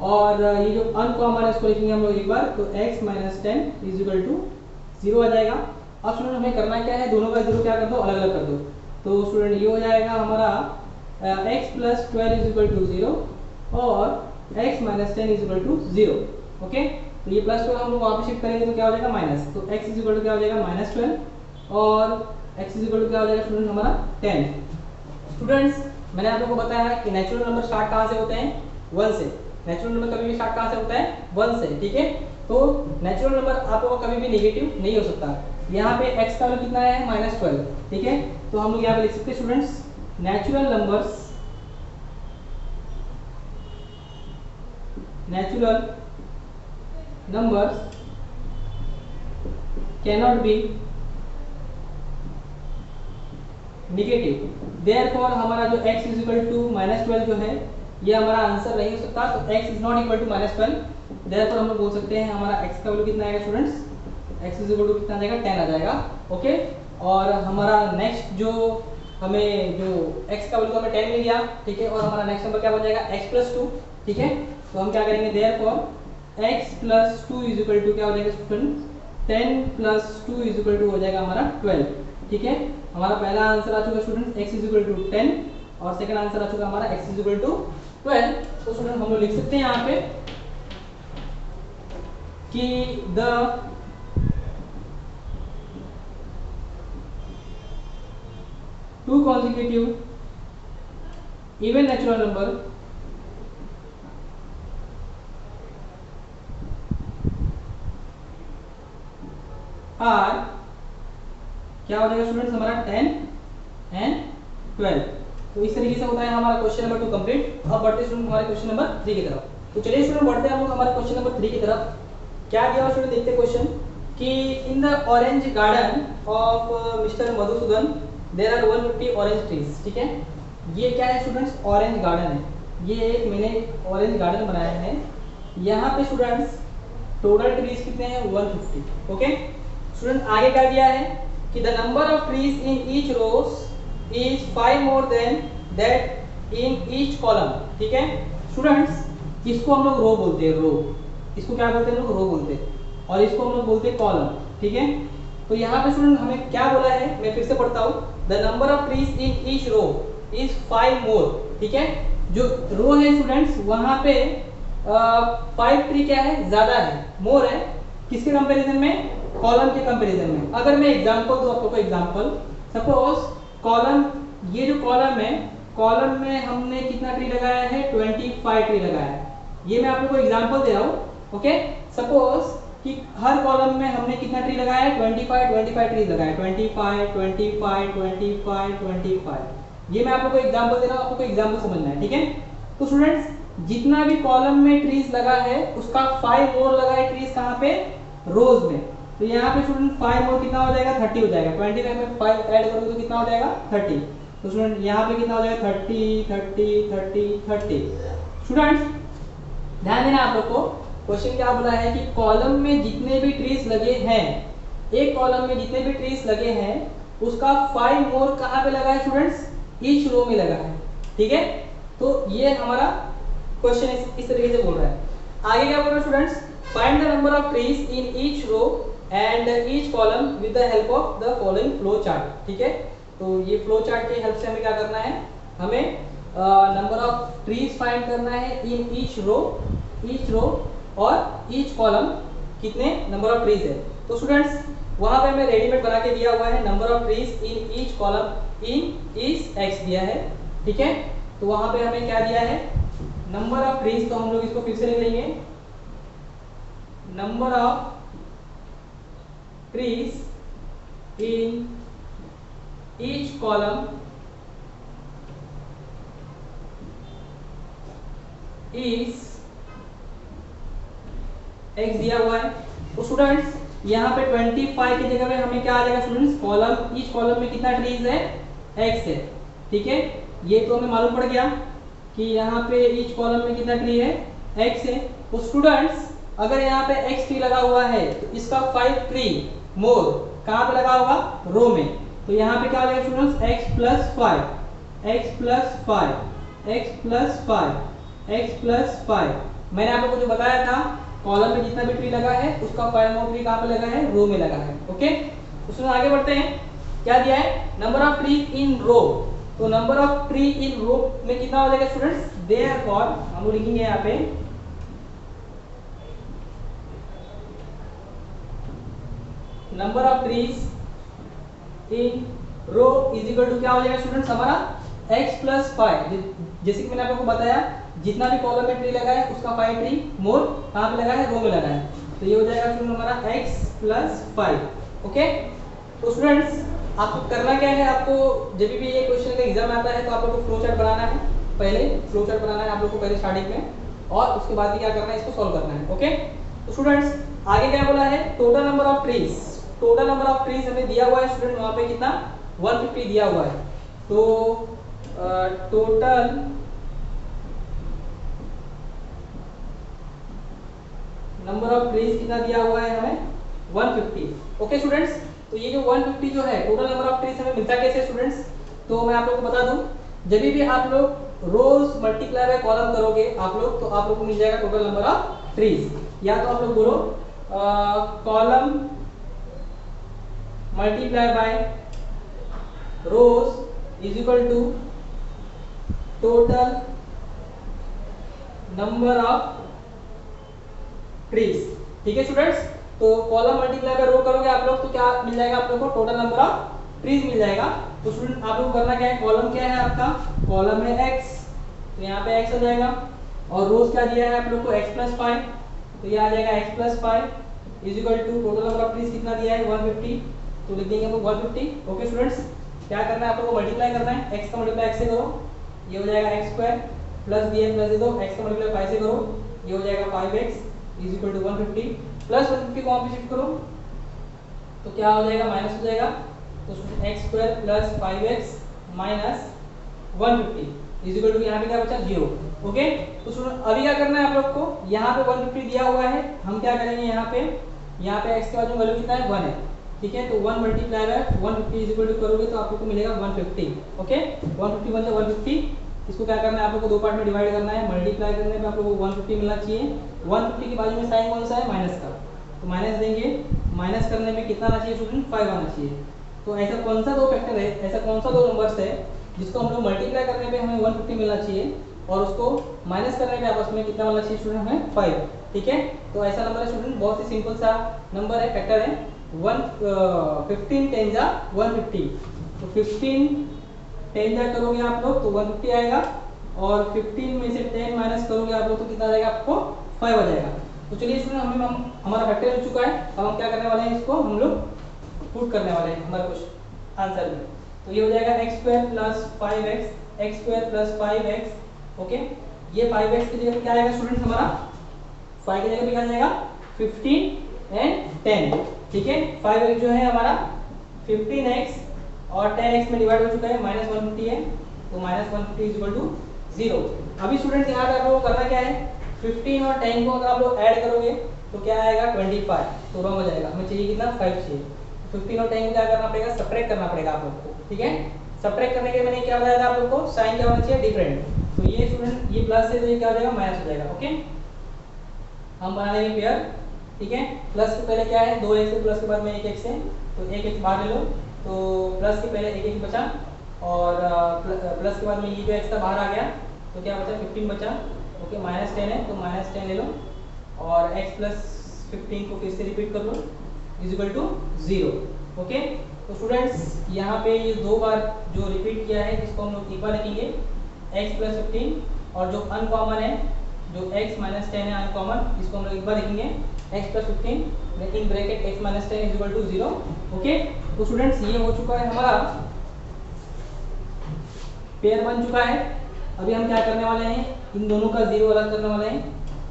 और ये जो अनकॉमन है इसको लिखेंगे हम लोग एक बार, तो x minus 10 is equal to 0 आ जाएगा। अब स्टूडेंट हमें करना क्या है, दोनों का 0 क्या कर दो, अलग अलग कर दो। तो स्टूडेंट ये हो जाएगा हमारा x plus 12 is equal to 0 और x minus 10 is equal to 0। Okay, तो ये प्लस 12 हम लोग वापस शिफ्ट करेंगे तो क्या हो जाएगा माइनस, तो x इज इक्वल टू क्या हो जाएगा माइनस 12 और x इज इक्वल टू क्या हो जाएगा स्टूडेंट हमारा 10। स्टूडेंट्स मैंने आप लोगों को बताया कि नेचुरल नंबर स्टार्ट कहाँ से होते हैं, 1 से। नेचुरल नंबर कभी भी स्टार्ट कहाँ से होता है, 1 से। ठीक है, तो नेचुरल नंबर आप लोगों का कभी भी नेगेटिव नहीं हो सकता। यहाँ पे x का वैल्यू कितना है माइनस 12। ठीक है, तो हम लोग यहाँ पे लिख सकते हैं students, natural numbers cannot be negative, therefore हमारा जो x is equal to minus 12 जो है ये हमारा आंसर नहीं हो सकता, तो x is not equal to minus 12, therefore हम लोग बोल सकते हैं हमारा x का वैल्यू कितना आएगा students, x is equal to कितना आ जाएगा 10 आ जाएगा। ओके, और हमारा नेक्स्ट जो हमें जो x का वैल्यू हमें 10 मिल गया, ठीक है, और हमारा नेक्स्ट नंबर क्या बन जाएगा x प्लस 2, ठीक है। तो हम क्या करेंगे, therefore x plus 2 is equal to क्या हो जाएगा student, 10 plus 2 is equal to हो जाएगा हमारा 12, ठीक है। हमारा पहला आंसर आ चुका student x is equal to 10 और सेकंड आंसर आ चुका हमारा x इज इक्वल टू 12। तो स्टूडेंट हम लोग लिख सकते हैं यहाँ पे कि the two consecutive even natural number are क्या हो जाएगा स्टूडेंट्स हमारा 10 एंड 12। तो इस तरीके से होता है हमारा क्वेश्चन नंबर 2 कंप्लीट। अब बढ़ते स्टूडेंट हमारे क्वेश्चन नंबर 3 की तरफ। तो चलिए स्टूडेंट बढ़ते हैं हम लोग हमारे क्वेश्चन नंबर 3 की तरफ। क्या दिया हुआ स्टूडेंट देखते हैं क्वेश्चन कि in the orange garden of mister Madhusudan there are 150 orange trees, ठीक है। ये क्या है स्टूडेंट्स, ऑरेंज गार्डन है। ये एक मैंने ऑरेंज गार्डन बनाया है। यहाँ पे स्टूडेंट्स टोटल ट्रीज कितने हैं, 150, ओके। स्टूडेंट आगे क्या दिया है कि the number of trees in each rows is 5 more than that in each column, ठीक है। स्टूडेंट्स इसको हम लोग रो बोलते हैं, रो। इसको क्या बोलते हैं लोग, रो बोलते हैं, और इसको हम लोग बोलते हैं कॉलम, ठीक है। तो यहाँ पे स्टूडेंट हमें क्या बोला है, मैं फिर से पढ़ता हूँ, the number of trees in each row is 5 more, ठीक है। जो रो है स्टूडेंट्स वहां पे 5 ट्री क्या है, ज्यादा है, मोर है, किसके कंपैरिजन में, कॉलम के कंपैरिजन में। अगर मैं एग्जांपल दूं आप लोगों को, एग्जांपल सपोज कॉलम, ये जो कॉलम है, कॉलम में हमने कितना ट्री लगाया है, 25 ट्री लगाया है। ये मैं आप लोगों को एग्जांपल दे रहा हूँ, ओके। सपोज कि हर कॉलम में हमने कितना ट्री लगाया है, 25 ट्री लगाया है, 25 25 25 25। ये मैं आप लोगों को एग्जांपल दे रहा हूँ, आपको एग्जांपल समझना है, ठीक है। तो स्टूडेंट्स जितना भी कॉलम में ट्रीज लगा है उसका 5 मोर लगा है ट्रीज कहाँ पे, रोज में। तो यहाँ पे स्टूडेंट 5 मोर कितना हो जाएगा, 30 हो जाएगा। 25 में 5 ऐड करोगे तो कितना हो जाएगा, 30। तो स्टूडेंट यहाँ पे कितना हो जाएगा, 30 30 30 30। स्टूडेंट्स ध्यान देना आप लोग को, क्वेश्चन क्या बोला है कि कॉलम में जितने भी ट्रीज लगे हैं, एक कॉलम में जितने भी ट्रीज लगे हैं उसका 5 मोर कहाँ पे लगा है स्टूडेंट्स, ईच रो में लगा है, ठीक है। तो ये हमारा क्वेश्चन इस तरीके से बोल रहा है। आगे क्या बोल रहा है students, find the number of trees in each row and each column with the help of the following flow chart, ठीक है। तो ये फ्लो चार्ट की हेल्प से हमें क्या करना है, हमें नंबर ऑफ ट्रीज फाइंड करना है इन ईच रो और ईच कॉलम कितने नंबर ऑफ ट्रीज है। तो स्टूडेंट्स वहां पे हमें रेडीमेड बना के दिया हुआ है, number of trees in each column in is x दिया है, ठीक है। तो वहां पे हमें क्या दिया है, नंबर ऑफ ट्रीज। तो हम लोग इसको फिर से लिख लेंगे, number of trees in each column is x दिया हुआ है। तो स्टूडेंट्स यहाँ पे 25 की जगह पे हमें क्या आ जाएगा स्टूडेंट्स, कॉलम, ईच कॉलम में कितना ट्रीज है, x है, ठीक है। ये तो हमें मालूम पड़ गया कि यहाँ पे ईच कॉलम में कितना ट्री है, x है। तो स्टूडेंट्स अगर यहाँ पे x ट्री लगा हुआ है तो इसका 5 ट्री मोर कहाँ पे लगा होगा, रो में। तो यहाँ पे क्या हो जाएगा students, x plus 5 x plus 5 x plus 5 x plus 5। मैंने आप लोगों को जो बताया था, कॉलम में जितना भी ट्री लगा है उसका 5 मोर ट्री कहाँ पे लगा है, रो में लगा है, ओके। उसमें आगे बढ़ते हैं, क्या दिया है, नंबर ऑफ ट्री इन रो। तो नंबर ऑफ ट्री इन रो में कितना हो जाएगा स्टूडेंट्स, देयरफॉर हम लोग लिखेंगे यहाँ पे number of trees in row is equal to क्या हो जाएगा स्टूडेंट्स, हमारा x प्लस 5। जैसे कि मैंने आप लोगों को बताया, जितना भी कॉलम में ट्री लगा है उसका 5 ट्री मोर कहाँ पे लगा है, रो में लगा है। तो ये हो जाएगा स्टूडेंट हमारा x प्लस 5, ओके। तो स्टूडेंट्स आपको करना क्या है, आपको जब भी ये क्वेश्चन का एग्जाम आता है तो आप लोग को फ्लो चार्ट बनाना है, पहले फ्लो चार्ट बनाना है आप लोग को पहले स्टार्टिंग में, और उसके बाद क्या करना है, इसको सॉल्व करना है, ओके। तो स्टूडेंट्स आगे क्या बोला है, total number of trees. Total number of trees हमें दिया हुआ है स्टूडेंट, वहां पे कितना 150 दिया हुआ है। तो टोटल नंबर ऑफ ट्रीज कितना दिया हुआ है हमें, 150, ओके स्टूडेंट्स। तो ये जो 150 जो है टोटल नंबर ऑफ ट्रीज हमें मिलता कैसे स्टूडेंट्स, तो मैं आप लोगों को बता दूं, जब भी आप लोग रोज मल्टीप्लाई बाय कॉलम करोगे आप लोग, तो आप लोग को मिल जाएगा टोटल नंबर ऑफ ट्रीज। या तो आप लोग बोलो column multiply by rows is equal to total number of trees. ठीक है स्टूडेंट्स, तो कॉलम मल्टीप्लाई बाय रो करोगे आप लोग तो क्या मिल जाएगा आप लोग को, टोटल नंबर ऑफ ट्रीज मिल जाएगा। तो स्टूडेंट आप लोग करना क्या है, कॉलम क्या है आपका, कॉलम है x, तो यहाँ पे x आ जाएगा, और रोज क्या दिया है आप लोग को x प्लस 5, तो ये आ जाएगा x plus 5 is equal to total number of trees कितना दिया है 150, तो लिख देंगे हम लोग 150। ओके स्टूडेंट्स, क्या करना है आप लोग को, मल्टीप्लाई करना है, x का मल्टीप्लाई x से करो, ये हो जाएगा x square plus bn plus दे दो, x का मल्टीप्लाई 5 से करो, ये हो जाएगा 5x is equal to 150 plus 150 को वहाँ पे शिफ्ट करो तो क्या हो जाएगा, माइनस हो जाएगा, तो x square plus 5x minus 150 is equal to यहाँ पे क्या बचा 0। ओके, तो स्टूडेंट अभी क्या करना है आप लोग को, यहाँ पे 150 दिया हुआ है, हम क्या करेंगे यहाँ पे x के बाद में वैल्यू कितना है 1 है, ठीक है, तो 1 multiply by 150 is equal to करोगे तो आप लोग को मिलेगा 150। ओके, 150 मतलब 150, इसको क्या करना है आप लोग को दो पार्ट में डिवाइड करना है, मल्टीप्लाई करने पे आप लोग को 150 मिलना चाहिए, 150 के बाजू में साइन कौन सा है माइनस का, तो माइनस देंगे, माइनस करने में कितना आना चाहिए स्टूडेंट 5 आना चाहिए। तो ऐसा कौन सा दो फैक्टर है, ऐसा कौन सा दो नंबर्स है जिसको हम लोग मल्टीप्लाई करने पे हमें 150 मिलना चाहिए और उसको माइनस करने पे आपस में कितना मिलना चाहिए स्टूडेंट हमें 5। ठीक है, तो ऐसा नंबर है स्टूडेंट, बहुत ही सिंपल सा नंबर है, फैक्टर है 15 10 जा 150, तो 15 10 जा करोगे आप लोग तो 150 आएगा, और 15 में से 10 माइनस करोगे आप लोग तो कितना आएगा आपको 5 आ जाएगा। तो चलिए स्टूडेंट हमारा फैक्टर मिल चुका है, अब हम क्या करने वाले हैं, इसको हम लोग पुट करने वाले हैं हमारे कुछ आंसर में, तो ये हो जाएगा x square plus 5x x square plus 5x। Okay, ये 5x की जगह पे क्या आएगा स्टूडेंट, हमारा 5 की जगह पे क्या आ जाएगा 15 एंड 10। ठीक है, 5x जो है हमारा 15x और 10x में डिवाइड हो चुका है, माइनस 150 है, तो माइनस 150 इज इक्वल टू 0। अभी स्टूडेंट्स यहाँ पे आप लोगों को करना क्या है, 15 और 10 को अगर आप लोग ऐड करोगे तो क्या आएगा 25, तो रॉन्ग हो जाएगा, हमें चाहिए कितना 5 चाहिए। 15 और 10 को क्या करना पड़ेगा, सब्ट्रैक्ट करना पड़ेगा आप लोग को। ठीक है, सब्ट्रैक्ट करने के मैंने क्या बताया था आप लोग को, साइन क्या होना चाहिए डिफरेंट, तो ये स्टूडेंट ये प्लस है तो ये क्या हो जाएगा माइनस हो जाएगा। ओके, हम बना लेंगे पेयर। ठीक है, प्लस के पहले क्या है 2x है, प्लस के बाद में 1x है, तो 1x बाहर ले लो, तो प्लस के पहले 1x बचा, और प्लस के बाद में ये जो x था बाहर आ गया, तो क्या बचा 15 बचा। ओके, माइनस 10 है तो माइनस 10 ले लो, और x प्लस 15 को फिर से रिपीट कर लो इज इक्वल टू 0। ओके, तो स्टूडेंट्स यहाँ पे ये दो बार जो रिपीट किया है इसको हम लोग एक बार लिखेंगे x प्लस 15, और जो अनकॉमन है जो x माइनस 10 है अनकॉमन, इसको हम लोग एक बार लिखेंगे x plus 15 in bracket x minus 10 is equal to 0। Okay, तो स्टूडेंट्स ये हो चुका है हमारा पेयर बन चुका है। अभी हम क्या करने वाले हैं, इन दोनों का 0 अलग करने वाले हैं,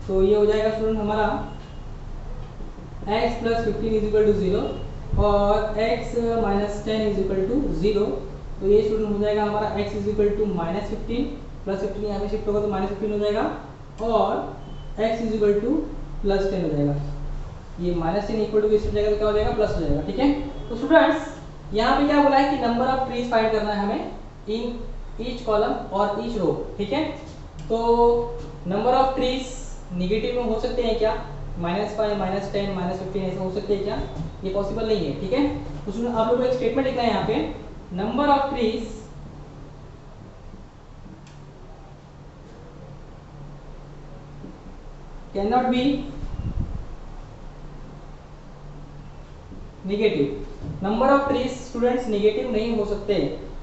तो ये हो जाएगा स्टूडेंट हमारा x plus 15 is equal to 0 और x minus 10 is equal to 0, तो ये स्टूडेंट हो जाएगा हमारा x is equal to minus 15 plus 15 यहाँ पे शिफ्ट होगा तो माइनस 15 हो जाएगा, और x is equal two plus 10 हो जाएगा, ये माइनस 10 इक्वल टू हो जाएगा तो क्या हो जाएगा प्लस हो जाएगा। ठीक है, तो स्टूडेंट्स यहाँ पे क्या बोला है कि नंबर ऑफ ट्रीज फाइंड करना है हमें इन ईच कॉलम और ईच रो। ठीक है, तो नंबर ऑफ ट्रीज निगेटिव में हो सकते हैं क्या, -5 -10 -15 ऐसे हो सकते हैं क्या, ये पॉसिबल नहीं है। ठीक है, तो सुनो आप लोगों को एक स्टेटमेंट लिखना है यहाँ पे, number of trees can not be negative, number of trees students negative नहीं हो सकते,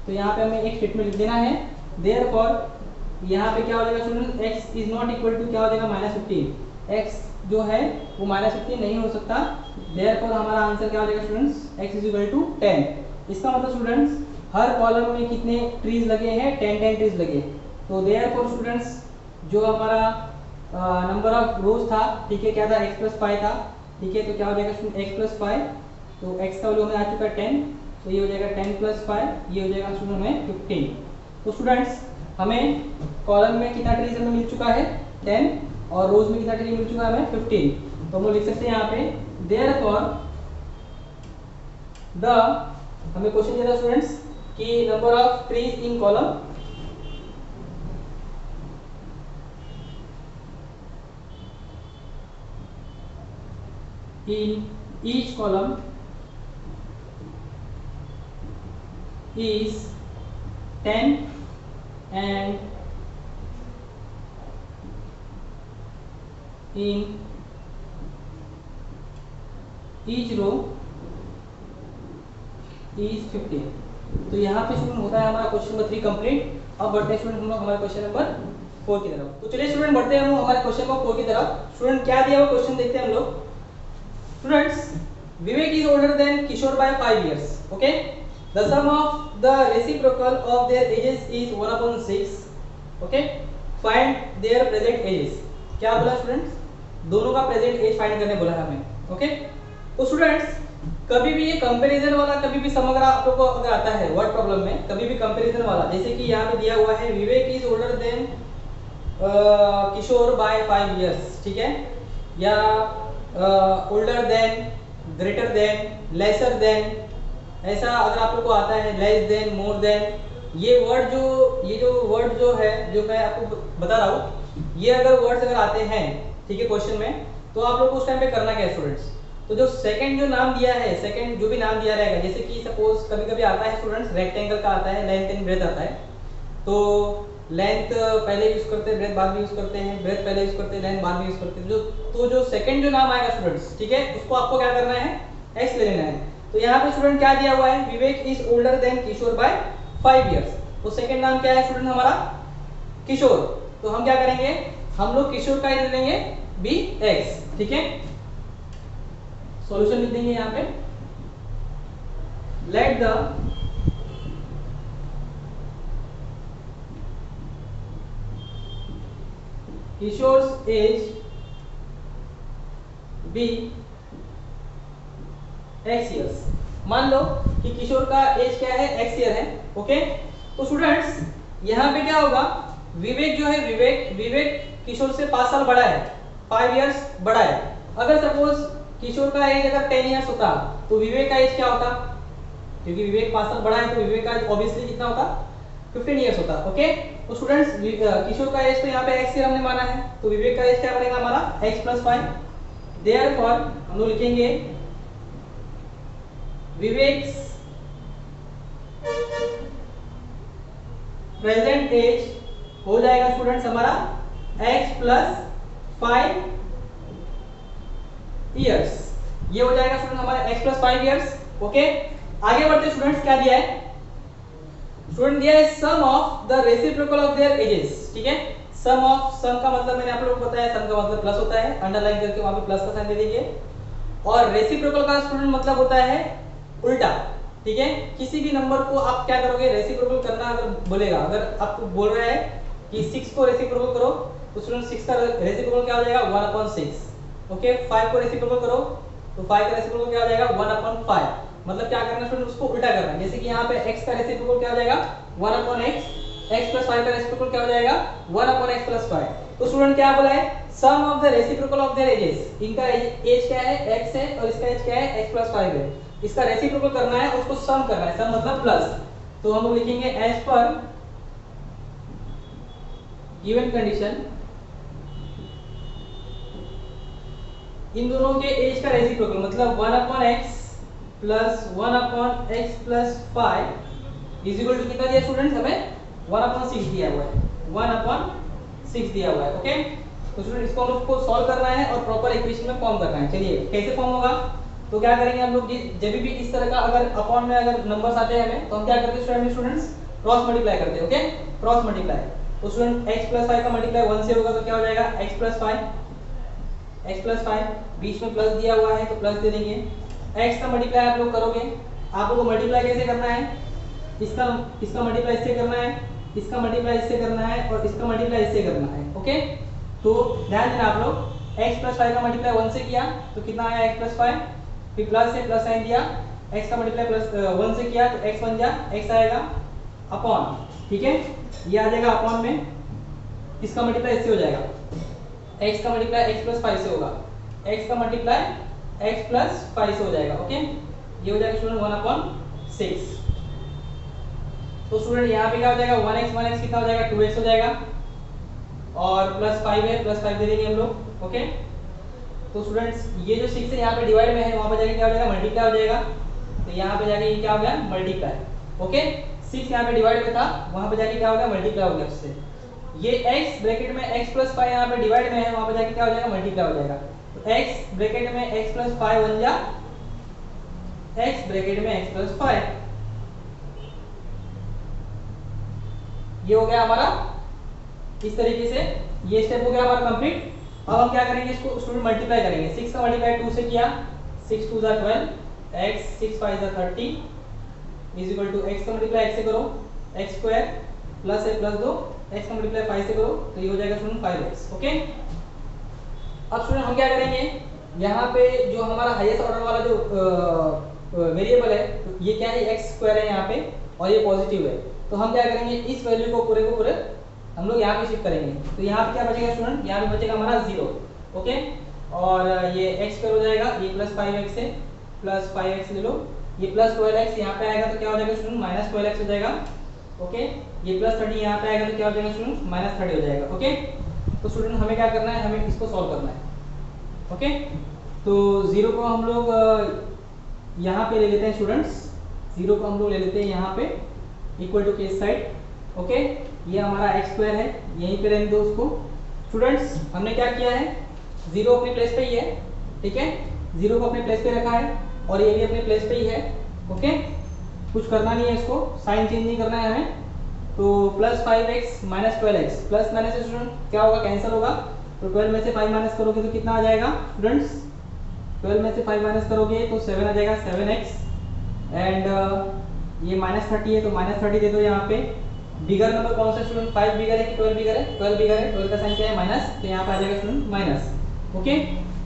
तो यहाँ पे हमें एक स्टेटमेंट लिख देना है, देयरफॉर यहाँ पे क्या हो जाएगा student x is not equal to क्या हो जाएगा -15, x जो है वो -15 नहीं हो सकता, देयरफॉर हमारा आंसर क्या हो जाएगा students x is equal to 10। इसका मतलब स्टूडेंट्स हर कॉलम में कितने ट्रीज लगे हैं 10 ट्रीज लगे, तो देयरफॉर स्टूडेंट्स जो हमारा नंबर ऑफ रोज था, ठीक है, क्या था x प्लस 5 था। ठीक है, तो क्या हो जाएगा स्टूडेंट x प्लस 5, तो x का वैल्यू हमें आ चुका है 10, तो ये हो जाएगा 10 प्लस 5, ये हो जाएगा स्टूडेंट हमें 15। तो स्टूडेंट्स हमें कॉलम में कितना ट्रीज हमें मिल चुका है 10, और रोज में कितना ट्री मिल चुका है हमें 15, तो हम लोग लिख सकते हैं यहाँ पे देयरफॉर द हमें क्वेश्चन दिया था स्टूडेंट्स कि number of trees in column in each column is 10 and in each row is 15। तो यहाँ पे स्टूडेंट होता है हमारा क्वेश्चन नंबर 3 कंप्लीट। अब बढ़ते हैं स्टूडेंट हम लोग हमारे क्वेश्चन नंबर 4 की तरफ। तो चलिए स्टूडेंट बढ़ते हैं हम लोग हमारे क्वेश्चन नंबर 4 की तरफ। स्टूडेंट क्या दिया हुआ क्वेश्चन देखते हैं हम लोग। Students, Vivek is older than Kishore by 5 years. Okay. The sum of the reciprocal of their ages is 1/6. Okay. Find their present ages. क्या बोला स्टूडेंट्स? दोनों का प्रेजेंट एज फाइंड करने बोला है हमें। ओके। तो स्टूडेंट्स कभी भी ये कंपैरिजन वाला कभी भी समग्र आप लोग को अगर आता है वर्ड प्रॉब्लम में, कभी भी कंपैरिजन वाला, जैसे कि यहाँ पे दिया हुआ है Vivek is older than Kishore by 5 years, ठीक है, या older than, greater than, lesser than, ऐसा अगर आप लोग को आता है लेस देन, मोर देन, ये जो वर्ड जो है जो मैं आपको बता रहा हूँ, ये अगर वर्ड्स अगर आते हैं, ठीक है, क्वेश्चन में, तो आप लोग को उस टाइम पे करना क्या है स्टूडेंट्स। तो जो सेकंड जो नाम दिया है, सेकंड जो भी नाम दिया रहेगा, जैसे कि सपोज कभी कभी आता है स्टूडेंट्स रेक्टेंगल का आता है, लेंथ एंड ब्रेथ आता है, तो लेंथ पहले यूज करते हैं, ब्रेथ बाद में यूज करते हैं, ब्रेथ पहले यूज करते हैं, लेंथ बाद में यूज करते हैं। जो सेकंड जो नाम आएगा स्टूडेंट्स, ठीक है, उसको आपको क्या करना है, एक्स ले लेना है। तो यहाँ पे स्टूडेंट क्या दिया हुआ है, Vivek is older than Kishore by 5 years. तो सेकंड नाम क्या है स्टूडेंट हमारा, किशोर। तो हम क्या करेंगे, हम लोग किशोर का ले लेंगे बी एक्स, ठीक है। सॉल्यूशन लिख देंगे यहाँ पे, let the Kishore's age be x years. मान लो कि किशोर का एज क्या है, एक्स ईयर है। ओके। तो स्टूडेंट्स यहाँ पे क्या होगा, विवेक जो है, विवेक किशोर से 5 साल बड़ा है, 5 इयर्स बड़ा है। अगर सपोज किशोर का एज अगर 10 इयर्स होता तो विवेक का एज क्या होता, क्योंकि विवेक 5 साल बड़ा है तो विवेक का एज ऑब्वियसली कितना होता, 15 इयर्स होता। ओके। तो स्टूडेंट्स किशोर का एज तो यहाँ पे एक्स ईयर हमने माना है, तो विवेक का एज क्या बनेगा हमारा, एक्स प्लस 5। देयरफॉर हम लोग लिखेंगे विवेक्स प्रेजेंट एज हो जाएगा स्टूडेंट्स हमारा x प्लस 5 इयर्स। ये हो जाएगा स्टूडेंट हमारा x प्लस 5 इयर्स। ओके। आगे बढ़ते स्टूडेंट्स, क्या दिया है स्टूडेंट, दिया है sum of the reciprocal of their ages, ठीक है। सम का मतलब मैंने आप लोगों को बताया, सम का मतलब प्लस होता है, अंडरलाइन करके वहां पे प्लस का साइन दे देंगे। और रेसिप्रोकल का स्टूडेंट मतलब होता है उल्टा, ठीक है। किसी भी नंबर को आप क्या करोगे, रेसिप्रोकल करना अगर बोलेगा, अगर आपको बोल रहा है कि 6 को रेसिप्रोकल करो, तो स्टूडेंट 6 का रेसिप्रोकल क्या हो जाएगा, 1/6। ओके। 5 को रेसिप्रोकल करो तो 5 का रेसिप्रोकल क्या हो जाएगा, 1/5। मतलब क्या करना स्टूडेंट, उसको उल्टा करना है। जैसे कि यहाँ पे x का रेसिप्रोकल क्या हो जाएगा, 1/x, x प्लस 5 का रेसिप्रोकल क्या हो जाएगा, 1/x प्लस 5। तो स्टूडेंट क्या बोला है, sum of the reciprocal of their ages. इनका एज क्या है, x है, और इसका एज क्या है, x प्लस 5 है। इसका रेसिप्रोकल करना है, उसको सम करना है, सम मतलब प्लस। तो हम लोग लिखेंगे एज पर गिवन कंडीशन इन दोनों के एज का रेसिप्रोकल मतलब 1/x plus 1/x plus 5 is equal to कितना दिया स्टूडेंट्स, हमें 1/6 दिया हुआ है, 1/6 दिया हुआ है। ओके। तो स्टूडेंट इसको हम लोग को सॉल्व करना है और प्रॉपर इक्वेशन में फॉर्म करना है। चलिए कैसे फॉर्म होगा, तो क्या करेंगे हम लोग, जब भी इस तरह का अगर अपॉन में अगर नंबर्स आते हैं हमें, तो हम क्या करते हैं स्टूडेंट्स, क्रॉस मल्टीप्लाई करते हैं। ओके। क्रॉस मल्टीप्लाई, तो स्टूडेंट x प्लस 5 का मल्टीप्लाई 1 से होगा तो क्या हो जाएगा, x प्लस 5, बीच में प्लस दिया हुआ है तो प्लस दे देंगे। x का मल्टीप्लाई आप लोग करोगे, आप लोगों को मल्टीप्लाई कैसे करना है, इसका मल्टीप्लाई इससे करना है, इसका मल्टीप्लाई इससे करना है, और इसका मल्टीप्लाई इससे करना है। ओके। तो ध्यान देना आप लोग, x प्लस 5 का मल्टीप्लाई 1 से किया तो कितना आया, x प्लस 5, फिर प्लस से प्लस साइन दिया, x का मल्टीप्लाई प्लस 1 से किया तो x बन गया, x आएगा अपॉन, ठीक है, ये आ जाएगा अपॉन में, इसका मल्टीप्लाई इससे हो जाएगा, x का मल्टीप्लाई x प्लस 5 से होगा, x का मल्टीप्लाई x प्लस 5 से हो जाएगा। ओके। ये हो जाएगा स्टूडेंट 1/6। तो स्टूडेंट यहाँ पे क्या हो जाएगा 1x कितना हो जाएगा 2x हो जाएगा, और +5 है, +5 दे देंगे हम लोग। ओके, तो स्टूडेंट्स ये जो 6 है यहाँ पे डिवाइड में है, वहाँ पे जाके क्या हो जाएगा मल्टीप्लाई हो जाएगा। तो यहाँ पे जाके ये क्या हो गया मल्टीप्लाई। ओके, 6 यहाँ पे डिवाइड में था, वहाँ पे जाके क्या हो गया मल्टीप्लाई हो गया उससे। ये x ब्रैकेट में x + 5 यहाँ पे डिवाइड में है, वहाँ पे जाके क्या हो जाएगा मल्टीप्लाई हो जाएगा। तो x ब्रैकेट में x + 5 बन जा x ब्रैकेट में x + 5, ये हो गया हमारा। इस तरीके से ये स्टेप हो गया हमारा कंप्लीट। अब हम क्या करेंगे, इसको स्टूडेंट मल्टीप्लाई करेंगे। 6 का मल्टीप्लाई 2 से किया, 6 2 = 12, x 6 5 = 30 = x का मल्टीप्लाई x से करो x² प्लस है प्लस 2, x का मल्टीप्लाई 5 से करो तो ये हो जाएगा स्टूडेंट 5x। ओके, अब स्टूडेंट हम क्या करेंगे, यहाँ पे जो हमारा हाईएस्ट ऑर्डर वाला जो वेरिएबल है, तो ये क्या है x² है यहाँ पे, और ये पॉजिटिव है। तो हम क्या करेंगे, इस वैल्यू को पूरे हम लोग यहाँ पे शिफ्ट करेंगे। तो यहाँ पे क्या बचेगा स्टूडेंट, यहाँ पे बचेगा हमारा 0। ओके, और ये x² हो जाएगा, ये +5x है, +5x ले लो, ये +12x यहाँ पे आएगा तो क्या हो जाएगा स्टूडेंट -12x हो जाएगा। ओके, ये +30 यहाँ पे आएगा तो क्या हो जाएगा स्टूडेंट -30 हो जाएगा। ओके, तो स्टूडेंट हमें क्या करना है, हमें इसको सॉल्व करना है। ओके, तो 0 को हम लोग यहाँ पे ले लेते हैं स्टूडेंट्स, 0 को हम लोग ले लेते हैं यहाँ पे equal to case side. Okay, ये हमारा x² है, यहीं पे रहने दो उसको। स्टूडेंट्स हमने क्या किया है, 0 अपने प्लेस पे ही है, ठीक है, 0 को अपने प्लेस पे रखा है, और ये भी अपने प्लेस पे ही है। ओके, कुछ करना नहीं है, इसको साइन चेंज नहीं करना है हमें। तो +5x -12x, प्लस माइनस से स्टूडेंट क्या होगा, कैंसिल होगा। तो 12 में से 5 माइनस करोगे तो कितना आ जाएगा स्टूडेंट्स, 12 में से 5 माइनस करोगे तो 7 आ जाएगा, 7x। एंड ये -30 है तो -30 दे दो यहाँ पे। बिगर नंबर कौन सा स्टूडेंट, 5 बिगर है कि 12 बिगर है, 12 बिगर है, 12 का साइन क्या है माइनस, तो यहाँ पे आ जाएगा स्टूडेंट माइनस। ओके,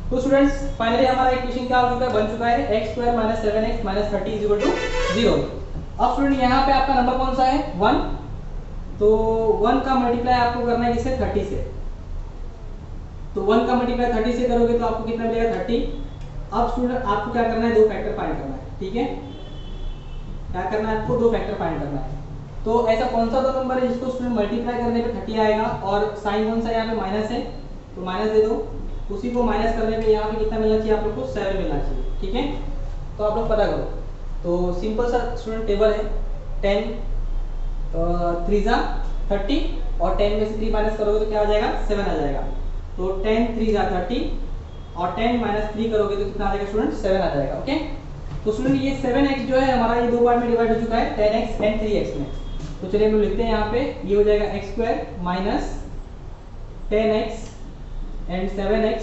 तो स्टूडेंट्स फाइनली हमारा इक्वेशन क्या हो चुका है, बन चुका है x² - 7x - 30 = 0। अब स्टूडेंट यहाँ पे आपका नंबर कौन सा है 1, तो 1 का मल्टीप्लाई आपको करना है किससे 30 से। तो 1 का मल्टीप्लाई 30 से करोगे तो आपको कितना मिलेगा 30। अब स्टूडेंट आपको क्या करना है, दो फैक्टर फाइंड करना है, ठीक है, क्या करना है आपको, दो फैक्टर फाइंड करना है। तो ऐसा कौन सा दो नंबर है जिसको स्टूडेंट मल्टीप्लाई करने पे 30 आएगा, और साइन कौन सा यहाँ पे माइनस है, तो माइनस दे दो। उसी को माइनस करने पे यहाँ पे कितना मिलना चाहिए आप लोग को, 7 मिलना चाहिए, ठीक है। तो आप लोग पता करो, तो सिंपल सा स्टूडेंट टेबल है, 10 3 × 30, और 10 में से 3 माइनस करोगे तो क्या आ जाएगा 7 आ जाएगा। तो 10 3 × 30, और 10 - 3 करोगे तो कितना आ जाएगा स्टूडेंट 7 आ जाएगा। ओके, तो स्टूडेंट ये 7x जो है हमारा, ये दो पार्ट में डिवाइड हो चुका है, 10x एंड 3x में। तो चलिए हम लोग लिखते हैं यहाँ पे, ये हो जाएगा x² - 10x एंड 7x,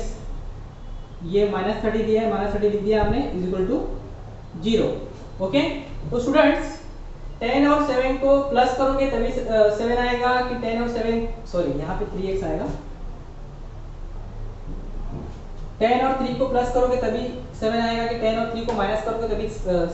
ये -30 दिया है, -30 लिख दिया हमने, = 0। ओके, तो स्टूडेंट्स 10 और 7 को प्लस करोगे तभी 7 आएगा, कि 10 और 7 सॉरी यहाँ पे 3x आएगा, 10 और 3 को प्लस करोगे तभी 7 आएगा, कि 10 और 3 को माइनस करोगे तभी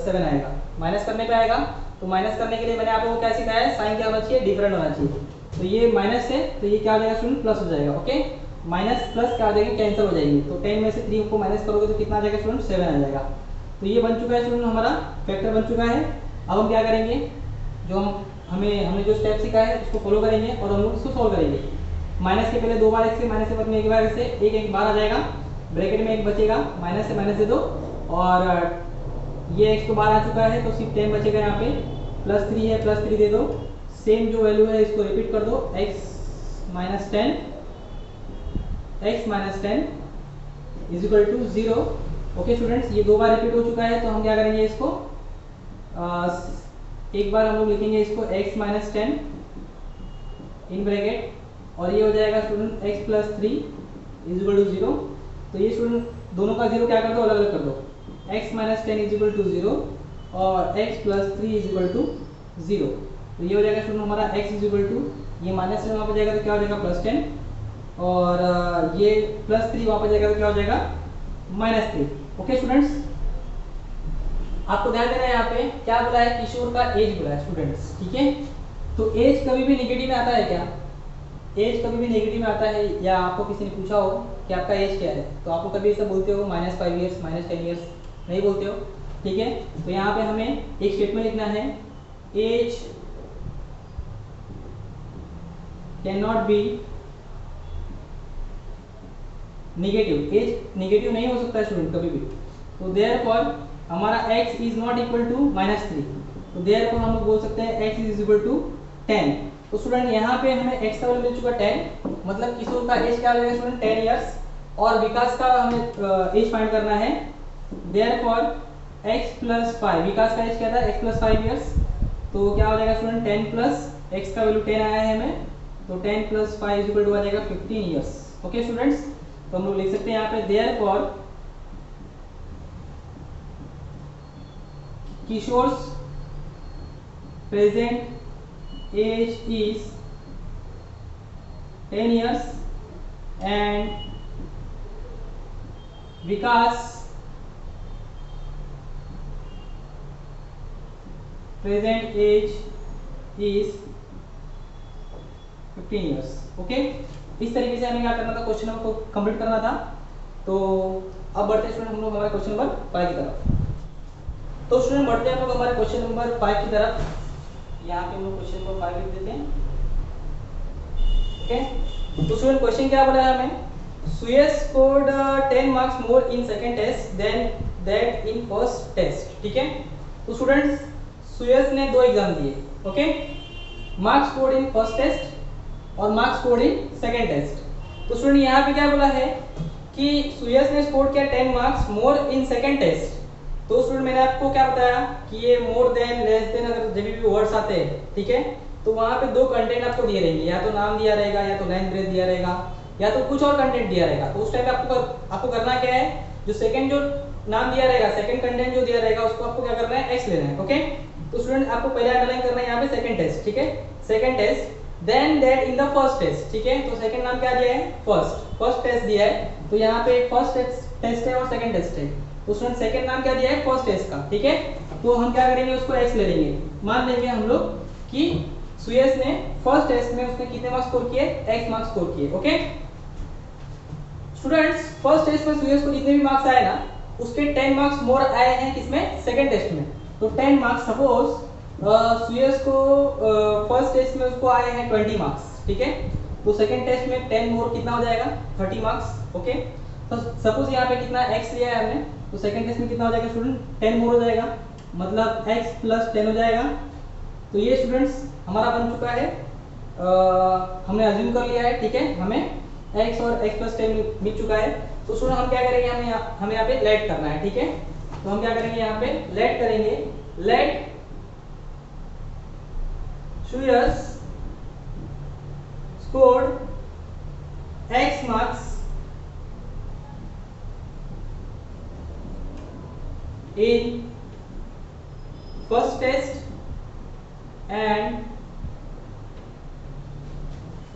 7 आएगा। माइनस करने पे आएगा, तो माइनस करने के लिए मैंने आप लोगों को क्या सिखाया है, साइन क्या होना चाहिए, डिफरेंट होना चाहिए। तो ये माइनस है तो ये क्या हो जाएगा स्टूडेंट प्लस हो जाएगा। ओके, माइनस प्लस क्या हो जाएगी, कैंसिल हो जाएगी। तो 10 में से 3 को माइनस करोगे तो कितना आ जाएगा स्टूडेंट 7 आ जाएगा। तो ये बन चुका है स्टूडेंट, हमारा फैक्टर बन चुका है। अब हम क्या करेंगे, जो हमने जो स्टेप सिखाया है उसको फॉलो करेंगे, और हम लोग इसको सॉल्व करेंगे। माइनस के पहले 2 बार x से, माइनस के बाद में 1 बार x से, एक बार आ जाएगा, ब्रैकेट में 1 बचेगा, माइनस से माइनस दे दो, और ये x तो बाहर आ चुका है तो सिर्फ 10 बचेगा यहाँ पे, +3 है, +3 दे दो, सेम जो वैल्यू है इसको रिपीट कर दो, x - 10 = 0। ओके स्टूडेंट्स, ये 2 बार रिपीट हो चुका है, तो हम क्या करेंगे इसको, एक बार हम लोग लिखेंगे इसको x - 10 इन ब्रैकेट, और ये हो जाएगा स्टूडेंट x + 3 = 0। तो ये स्टूडेंट दोनों का 0 क्या कर दो, अलग अलग कर दो, x - 10 = 0 और x + 3 = 0। तो ये हो जाएगा स्टूडेंट हमारा x = ये माइनस से वहाँ पर जाएगा तो क्या हो जाएगा +10, और ये +3 वहाँ पर जाएगा तो क्या हो जाएगा -3। ओके स्टूडेंट्स, आपको ध्यान देना है यहाँ पे क्या बोला है, किशोर का एज बोला है स्टूडेंट्स, ठीक है। तो एज कभी भी नेगेटिव में आता है क्या, एज कभी भी नेगेटिव में आता है, या आपको किसी ने पूछा हो कि आपका एज क्या है, तो आपको कभी ऐसा बोलते हो -5 ईयर्स, -10 ईयर्स, नहीं बोलते हो। ठीक है। तो यहाँ पे हमें एक स्टेटमेंट लिखना है, age cannot be negative, age negative नहीं हो सकता स्टूडेंट कभी भी। तो देयरफॉर हमारा x is not equal to -3, तो देयरफॉर हम लोग बोल सकते हैं x इज इक्वल टू 10। तो स्टूडेंट यहाँ पे हमें x का वैल्यू मिल चुका 10, मतलब किशोर का एज क्या आ जाएगा स्टूडेंट 10 इयर्स, और विकास का हमें एज फाइंड करना है। देयरफॉर x प्लस 5, विकास का एज क्या था x प्लस 5 इयर्स, तो क्या हो जाएगा स्टूडेंट 10 प्लस x का वैल्यू 10 आया है हमें, तो 10 प्लस 5 इज इक्वल टू आ जाएगा 15 इयर्स। ओके स्टूडेंट्स, तो हम लोग लिख सकते हैं यहाँ पे therefore किशोर्स present age is 10 years and Vikas present age is 15 years। Okay, इस तरीके से हमें क्या करना था, क्वेश्चन नंबर को कंप्लीट करना था। तो अब बढ़ते हैं स्टूडेंट हम लोग हमारे क्वेश्चन नंबर 5 की तरफ। तो स्टूडेंट बढ़ते हैं हम लोग हमारे क्वेश्चन नंबर 5 की तरफ। यहाँ पे हम लोग क्वेश्चन नंबर 5 लिख देते हैं। ओके, तो स्टूडेंट क्वेश्चन क्या बोला है हमें, Suyash scored 10 marks more in second test then that in first test. ठीक है, तो स्टूडेंट्स सुयश ने 2 एग्जाम दिए। Okay, marks scored in first test और marks scored in second test. तो स्टूडेंट यहाँ पे क्या बोला है कि सुयश ने स्कोर किया 10 marks more in second test. तो स्टूडेंट मैंने आपको क्या बताया कि ये मोर देन लेस देन अगर जब भी वर्ड्स आते हैं, ठीक है, तो वहाँ पे 2 कंटेंट आपको दिए रहेंगे, या तो नाम दिया रहेगा, या तो लाइन ब्रेथ दिया रहेगा, या तो कुछ और कंटेंट दिया रहेगा। तो उस टाइम पे आपको करना क्या है, जो सेकंड जो नाम दिया रहेगा, सेकंड कंटेंट जो दिया रहेगा, उसको आपको क्या करना है, एक्स लेना है। ओके, तो स्टूडेंट आपको पहले अंडरलाइन करना है यहाँ पे सेकंड टेस्ट। ठीक है, second test then that in the first test. ठीक है, तो सेकंड नाम क्या दिया है, फर्स्ट टेस्ट दिया है। तो यहाँ पे फर्स्ट टेस्ट है और सेकंड टेस्ट है, तो स्टूडेंट सेकंड नाम क्या दिया है, फर्स्ट टेस्ट का। ठीक है, तो हम क्या करेंगे, उसको एक्स ले लेंगे। मान लेंगे हम लोग कि सुयश ने फर्स्ट टेस्ट में उसने कितने मार्क्स स्कोर किए, एक्स मार्क्स स्कोर किए। ओके स्टूडेंट्स, फर्स्ट टेस्ट में सुयश को जितने भी मार्क्स आए ना, उसके 10 मार्क्स मोर आए हैं किसमें, सेकंड टेस्ट में। तो 10 मार्क्स, सपोज सुयश को फर्स्ट टेस्ट में उसको आए हैं 20 मार्क्स। ठीक है, तो सेकंड टेस्ट में 10 मोर कितना हो जाएगा, 30 मार्क्स। ओके, तो सपोज यहाँ पे कितना x लिया है हमने, तो सेकंड टेस्ट में कितना हो जाएगा स्टूडेंट, 10 मोर हो जाएगा, मतलब x प्लस 10 हो जाएगा। तो ये स्टूडेंट्स हमारा बन चुका है, हमने अज्यूम कर लिया है। ठीक है, हमें x और x प्लस 10 मिल चुका है। तो स्टूडेंट हम क्या करेंगे, हमें यहाँ पे लेट करना है। ठीक है, तो हम क्या करेंगे, यहाँ पे लेट करेंगे, let Suyash scored x marks in first test and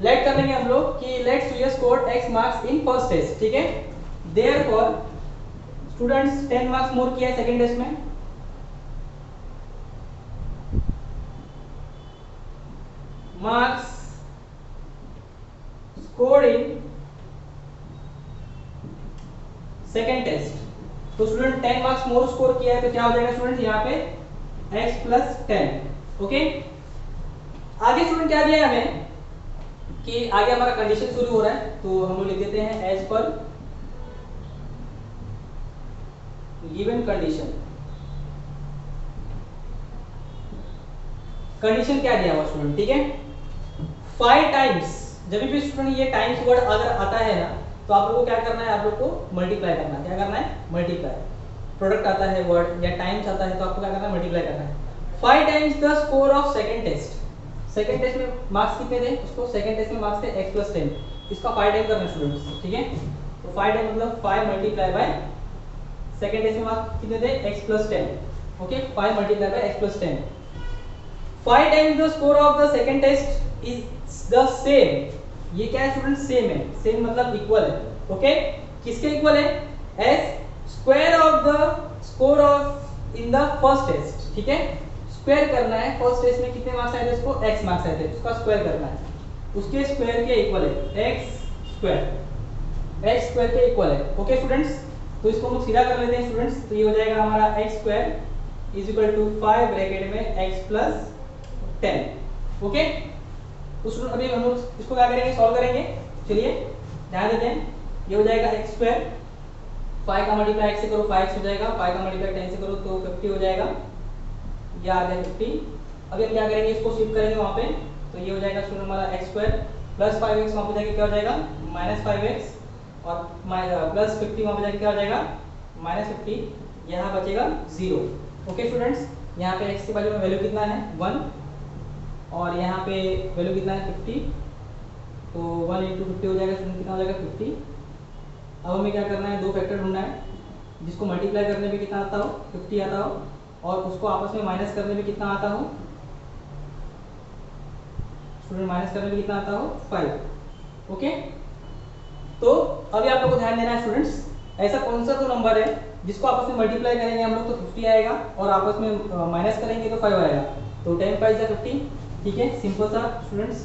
let कर लेंगे हम लोग कि let Suyash scored x marks in first test. ठीक है, देयरफॉर स्टूडेंट्स 10 मार्क्स मोर किया है सेकंड टेस्ट में, marks scored in second test. तो स्टूडेंट 10 मार्क्स मोर स्कोर किया है, तो क्या हो जाएगा स्टूडेंट यहाँ पे x प्लस 10। ओके, आगे स्टूडेंट क्या दिया है हमें कि आगे हमारा कंडीशन शुरू हो रहा है, तो हम लोग लिख देते हैं as per given condition. Condition क्या दिया हुआ स्टूडेंट, ठीक है, 5 टाइम्स, जब भी स्टूडेंट ये टाइम्स वर्ड अगर आता है ना, तो आप लोगों को क्या करना है, आप लोग को मल्टीप्लाई करना है। क्या करना है, मल्टीप्लाई। प्रोडक्ट आता है वर्ड या टाइम्स आता है, तो आपको क्या करना है, मल्टीप्लाई करना है। 5 times the score of second test. Second test में मार्क्स कितने थे, उसको सेकंड टेस्ट में मार्क्स थे x प्लस 10, इसका 5 टाइम करना है स्टूडेंट्स। ठीक है, तो 5 टाइम मतलब 5 मल्टीप्लाई बाय सेकंड टेस्ट में मार्क्स कितने थे, x plus 10। Okay, 5 multiply by x plus 10। 5 times the score of the second test is the same. ये क्या है स्टूडेंट, सेम है, सेम मतलब इक्वल है। ओके, किसके इक्वल है, as square of the score of in the first test. ठीक है, स्क्वायर करना है, फर्स्ट टेस्ट में कितने मार्क्स आए थे, उसको x मार्क्स आए थे, उसका स्क्वायर करना है, उसके स्क्वायर के इक्वल है, x स्क्वायर के इक्वल है। ओके स्टूडेंट्स, तो इसको हम लोग सीधा कर लेते हैं स्टूडेंट्स। तो ये हो जाएगा हमारा x square is equal to 5 bracket में एक्स प्लस 10। ओके, तो स्टूडेंट अभी हम लोग इसको क्या करेंगे, सॉल्व करेंगे। चलिए ध्यान देते हैं। ये हो जाएगा एक्स स्क्वायर, 5 का मल्टीप्लाई x से करो 5x हो जाएगा, 5 का मल्टीप्लाई 10 से करो तो 50 हो जाएगा। ये आ गया 50। अभी हम क्या करेंगे, इसको शिफ्ट करेंगे वहाँ पे। तो ये हो जाएगा स्टूडेंट हमारा एक्स स्क्वायर प्लस 5x वहाँ पे जाके क्या हो जाएगा माइनस 5x, और प्लस 50 वहाँ पे जाके क्या हो जाएगा माइनस 50। यहाँ बचेगा 0। ओके स्टूडेंट्स, यहाँ पे x के बाजू में वैल्यू कितना है 1, और यहाँ पे वैल्यू कितना है 50। तो 1 × 50 हो जाएगा स्टूडेंट, कितना हो जाएगा 50। अब हमें क्या करना है, दो फैक्टर ढूंढना है जिसको मल्टीप्लाई करने में कितना आता हो 50 आता हो, और उसको आपस में माइनस करने में कितना आता हो स्टूडेंट, माइनस करने में कितना आता हो 5। ओके, तो अभी आप लोगों को ध्यान देना है स्टूडेंट्स, ऐसा कौन सा तो नंबर है जिसको आपस में मल्टीप्लाई करेंगे हम लोग तो 50 आएगा, और आपस में माइनस करेंगे तो 5 आएगा। तो 10 5 जा 50। ठीक है, सिंपल सा स्टूडेंट्स,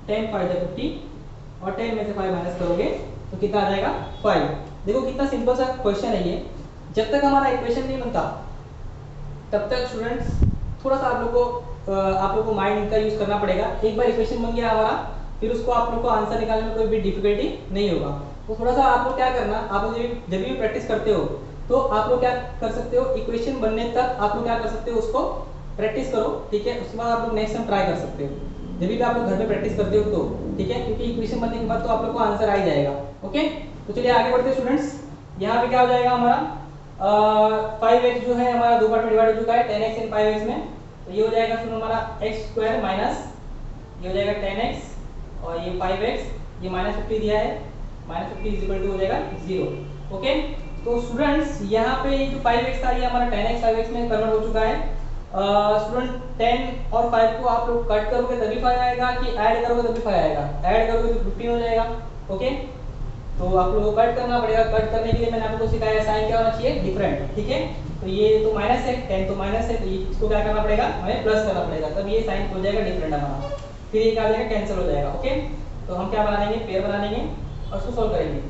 10 5 जा 50, और 10 में से 5 माइनस करोगे तो कितना आ जाएगा 5। देखो कितना सिंपल सा क्वेश्चन है ये। जब तक हमारा इक्वेशन नहीं बनता तब तक स्टूडेंट्स थोड़ा सा आप लोग को माइंड का यूज करना पड़ेगा। एक बार इक्वेशन बन गया हमारा, फिर उसको आप लोग को आंसर निकालने में कोई भी डिफिकल्टी नहीं होगा। तो थोड़ा सा आप लोग क्या करना, आप लोग जब भी प्रैक्टिस करते हो तो आप लोग क्या कर सकते हो, इक्वेशन बनने तक आप लोग क्या कर सकते हो, उसको प्रैक्टिस करो। ठीक है, उसके बाद आप लोग नेक्स्ट टाइम ट्राई कर सकते हो, जब भी आप लोग घर पे प्रैक्टिस करते हो तो। ठीक है, क्योंकि इक्वेशन बनने के बाद तो आप लोग को आंसर आ ही जाएगा। ओके, तो चलिए आगे बढ़ते हैं स्टूडेंट्स। यहाँ पे क्या हो जाएगा हमारा 5x जो है हमारा दो पार्ट में डिवाइड हो चुका है 10x एंड 5x में। तो ये हो जाएगा स्टूडेंट हमारा x स्क्वायर माइनस ये हो जाएगा 10x, और ये 5x, ये माइनस 50 दिया है, माइनस 50 इज इक्वल टू हो जाएगा 0। ओके, तो स्टूडेंट्स यहाँ पे जो 5x था ये हमारा 10x 5x में कन्वर्ट हो चुका है। स्टूडेंट 10 और 5 को आप लोग कट करोगे तभी 5 आएगा, कि ऐड करोगे तभी 5 आएगा? ऐड करोगे तो 15 हो जाएगा। ओके, तो आप लोगों को कट करना पड़ेगा। कट करने के लिए मैंने आपको सिखाया साइन क्या होना चाहिए, डिफरेंट। ठीक है, तो ये तो माइनस है, 10 तो माइनस है, तो इसको क्या करना पड़ेगा, हमें प्लस करना पड़ेगा, तब ये साइन हो जाएगा डिफरेंट हमारा। फिर ये क्या हो जाएगा, कैंसिल हो जाएगा। ओके, तो हम क्या बना लेंगे, पेयर बना लेंगे और उसको सॉल्व करेंगे।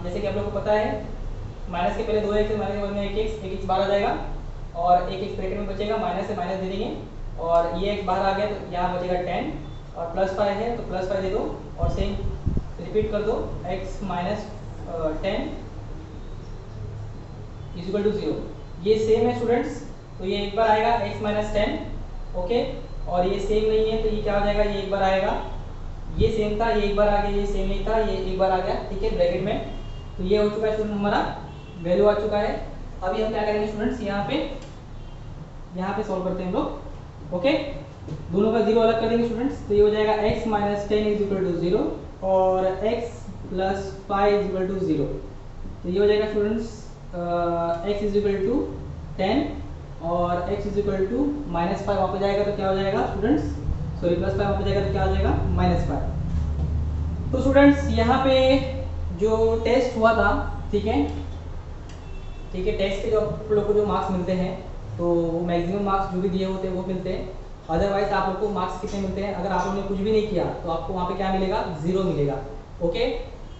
जैसे कि आप लोग को पता है माइनस के पहले 2x है, माइनस के बाद में 1x बाहर आ जाएगा, और 1x ब्रैकेट में बचेगा, माइनस से माइनस दे देंगे, और ये x बाहर आ गया तो यहाँ बचेगा 10, और प्लस 5 है तो प्लस 5 दे दो, और सेम रिपीट कर दो, x minus 10 is equal to 0। ये सेम है स्टूडेंट्स, तो ये एक बार आएगा x माइनस 10। ओके, और ये सेम नहीं है तो ये क्या हो जाएगा, ये एक बार आएगा, ये सेम था, ये एक बार आ गया, ये सेम नहीं था, ये एक बार आ गया। ठीक है, ब्रैकेट में, तो ये हो चुका है स्टूडेंट हमारा वैल्यू आ चुका है। अभी हम क्या करेंगे स्टूडेंट्स, यहाँ पे सॉल्व करते हैं हम लोग। ओके, दोनों का 0 अलग कर देंगे स्टूडेंट्स। तो ये हो जाएगा x minus 10 is equal to 0, और x plus 5 is equal to 0। तो ये हो जाएगा students x is equal to 10, और x is equal to minus 5 वहाँ पे जाएगा तो क्या हो जाएगा स्टूडेंट्स, सॉरी प्लस 5 वहाँ पे जाएगा तो क्या हो जाएगा माइनस 5। तो स्टूडेंट्स यहाँ पे जो टेस्ट हुआ था, ठीक है, टेस्ट के जो आप लोग को जो मार्क्स मिलते हैं तो वो मैक्सिमम मार्क्स जो भी दिए होते हैं वो मिलते हैं। अदरवाइज आप लोग को मार्क्स कितने मिलते हैं, अगर आप लोगों ने कुछ भी नहीं किया तो आपको वहाँ पे क्या मिलेगा, 0 मिलेगा। ओके,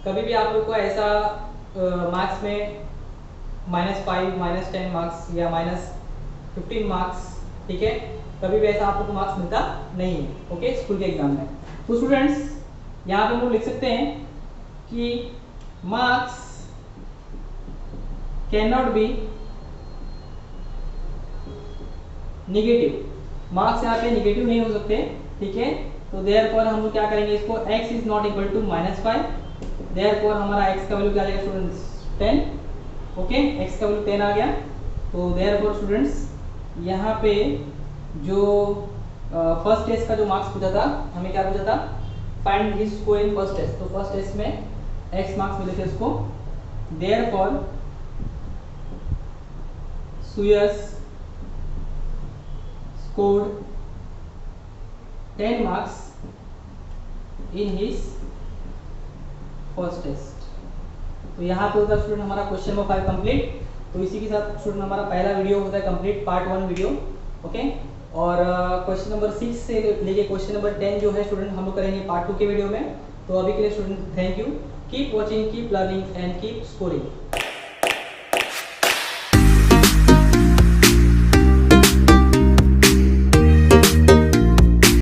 कभी भी आप लोग को ऐसा मार्क्स में -5 -10 मार्क्स या -15 मार्क्स, ठीक है, कभी भी ऐसा आप लोग को मार्क्स मिलता नहीं है। ओके, स्कूल के एग्जाम में। तो स्टूडेंट्स यहाँ पे हम लोग लिख सकते हैं कि marks can not be negative. Marks यहाँ पे नेगेटिव नहीं हो सकते। ठीक है, तो देयरफॉर हम लोग क्या करेंगे, इसको x is not equal to -5, therefore हमारा x का वैल्यू क्या आ जाएगा स्टूडेंट्स 10। ओके, x का वैल्यू 10 आ गया। तो देयरफॉर स्टूडेंट्स यहाँ पे जो फर्स्ट टेस्ट का जो मार्क्स पूछा था, हमें क्या पूछा था, find his score in first test. तो फर्स्ट टेस्ट में x मार्क्स मिले थे उसको, therefore Suyash scored 10 marks in his first test। तो यहाँ पे होता है स्टूडेंट हमारा क्वेश्चन नंबर 5 कंप्लीट। तो इसी के साथ स्टूडेंट हमारा पहला वीडियो होता है कंप्लीट, पार्ट 1 वीडियो। ओके, और क्वेश्चन नंबर 6 से लेके क्वेश्चन नंबर 10 जो है स्टूडेंट हम लोग करेंगे पार्ट 2 के वीडियो में। तो अभी के लिए student thank you, keep watching, keep learning and keep scoring.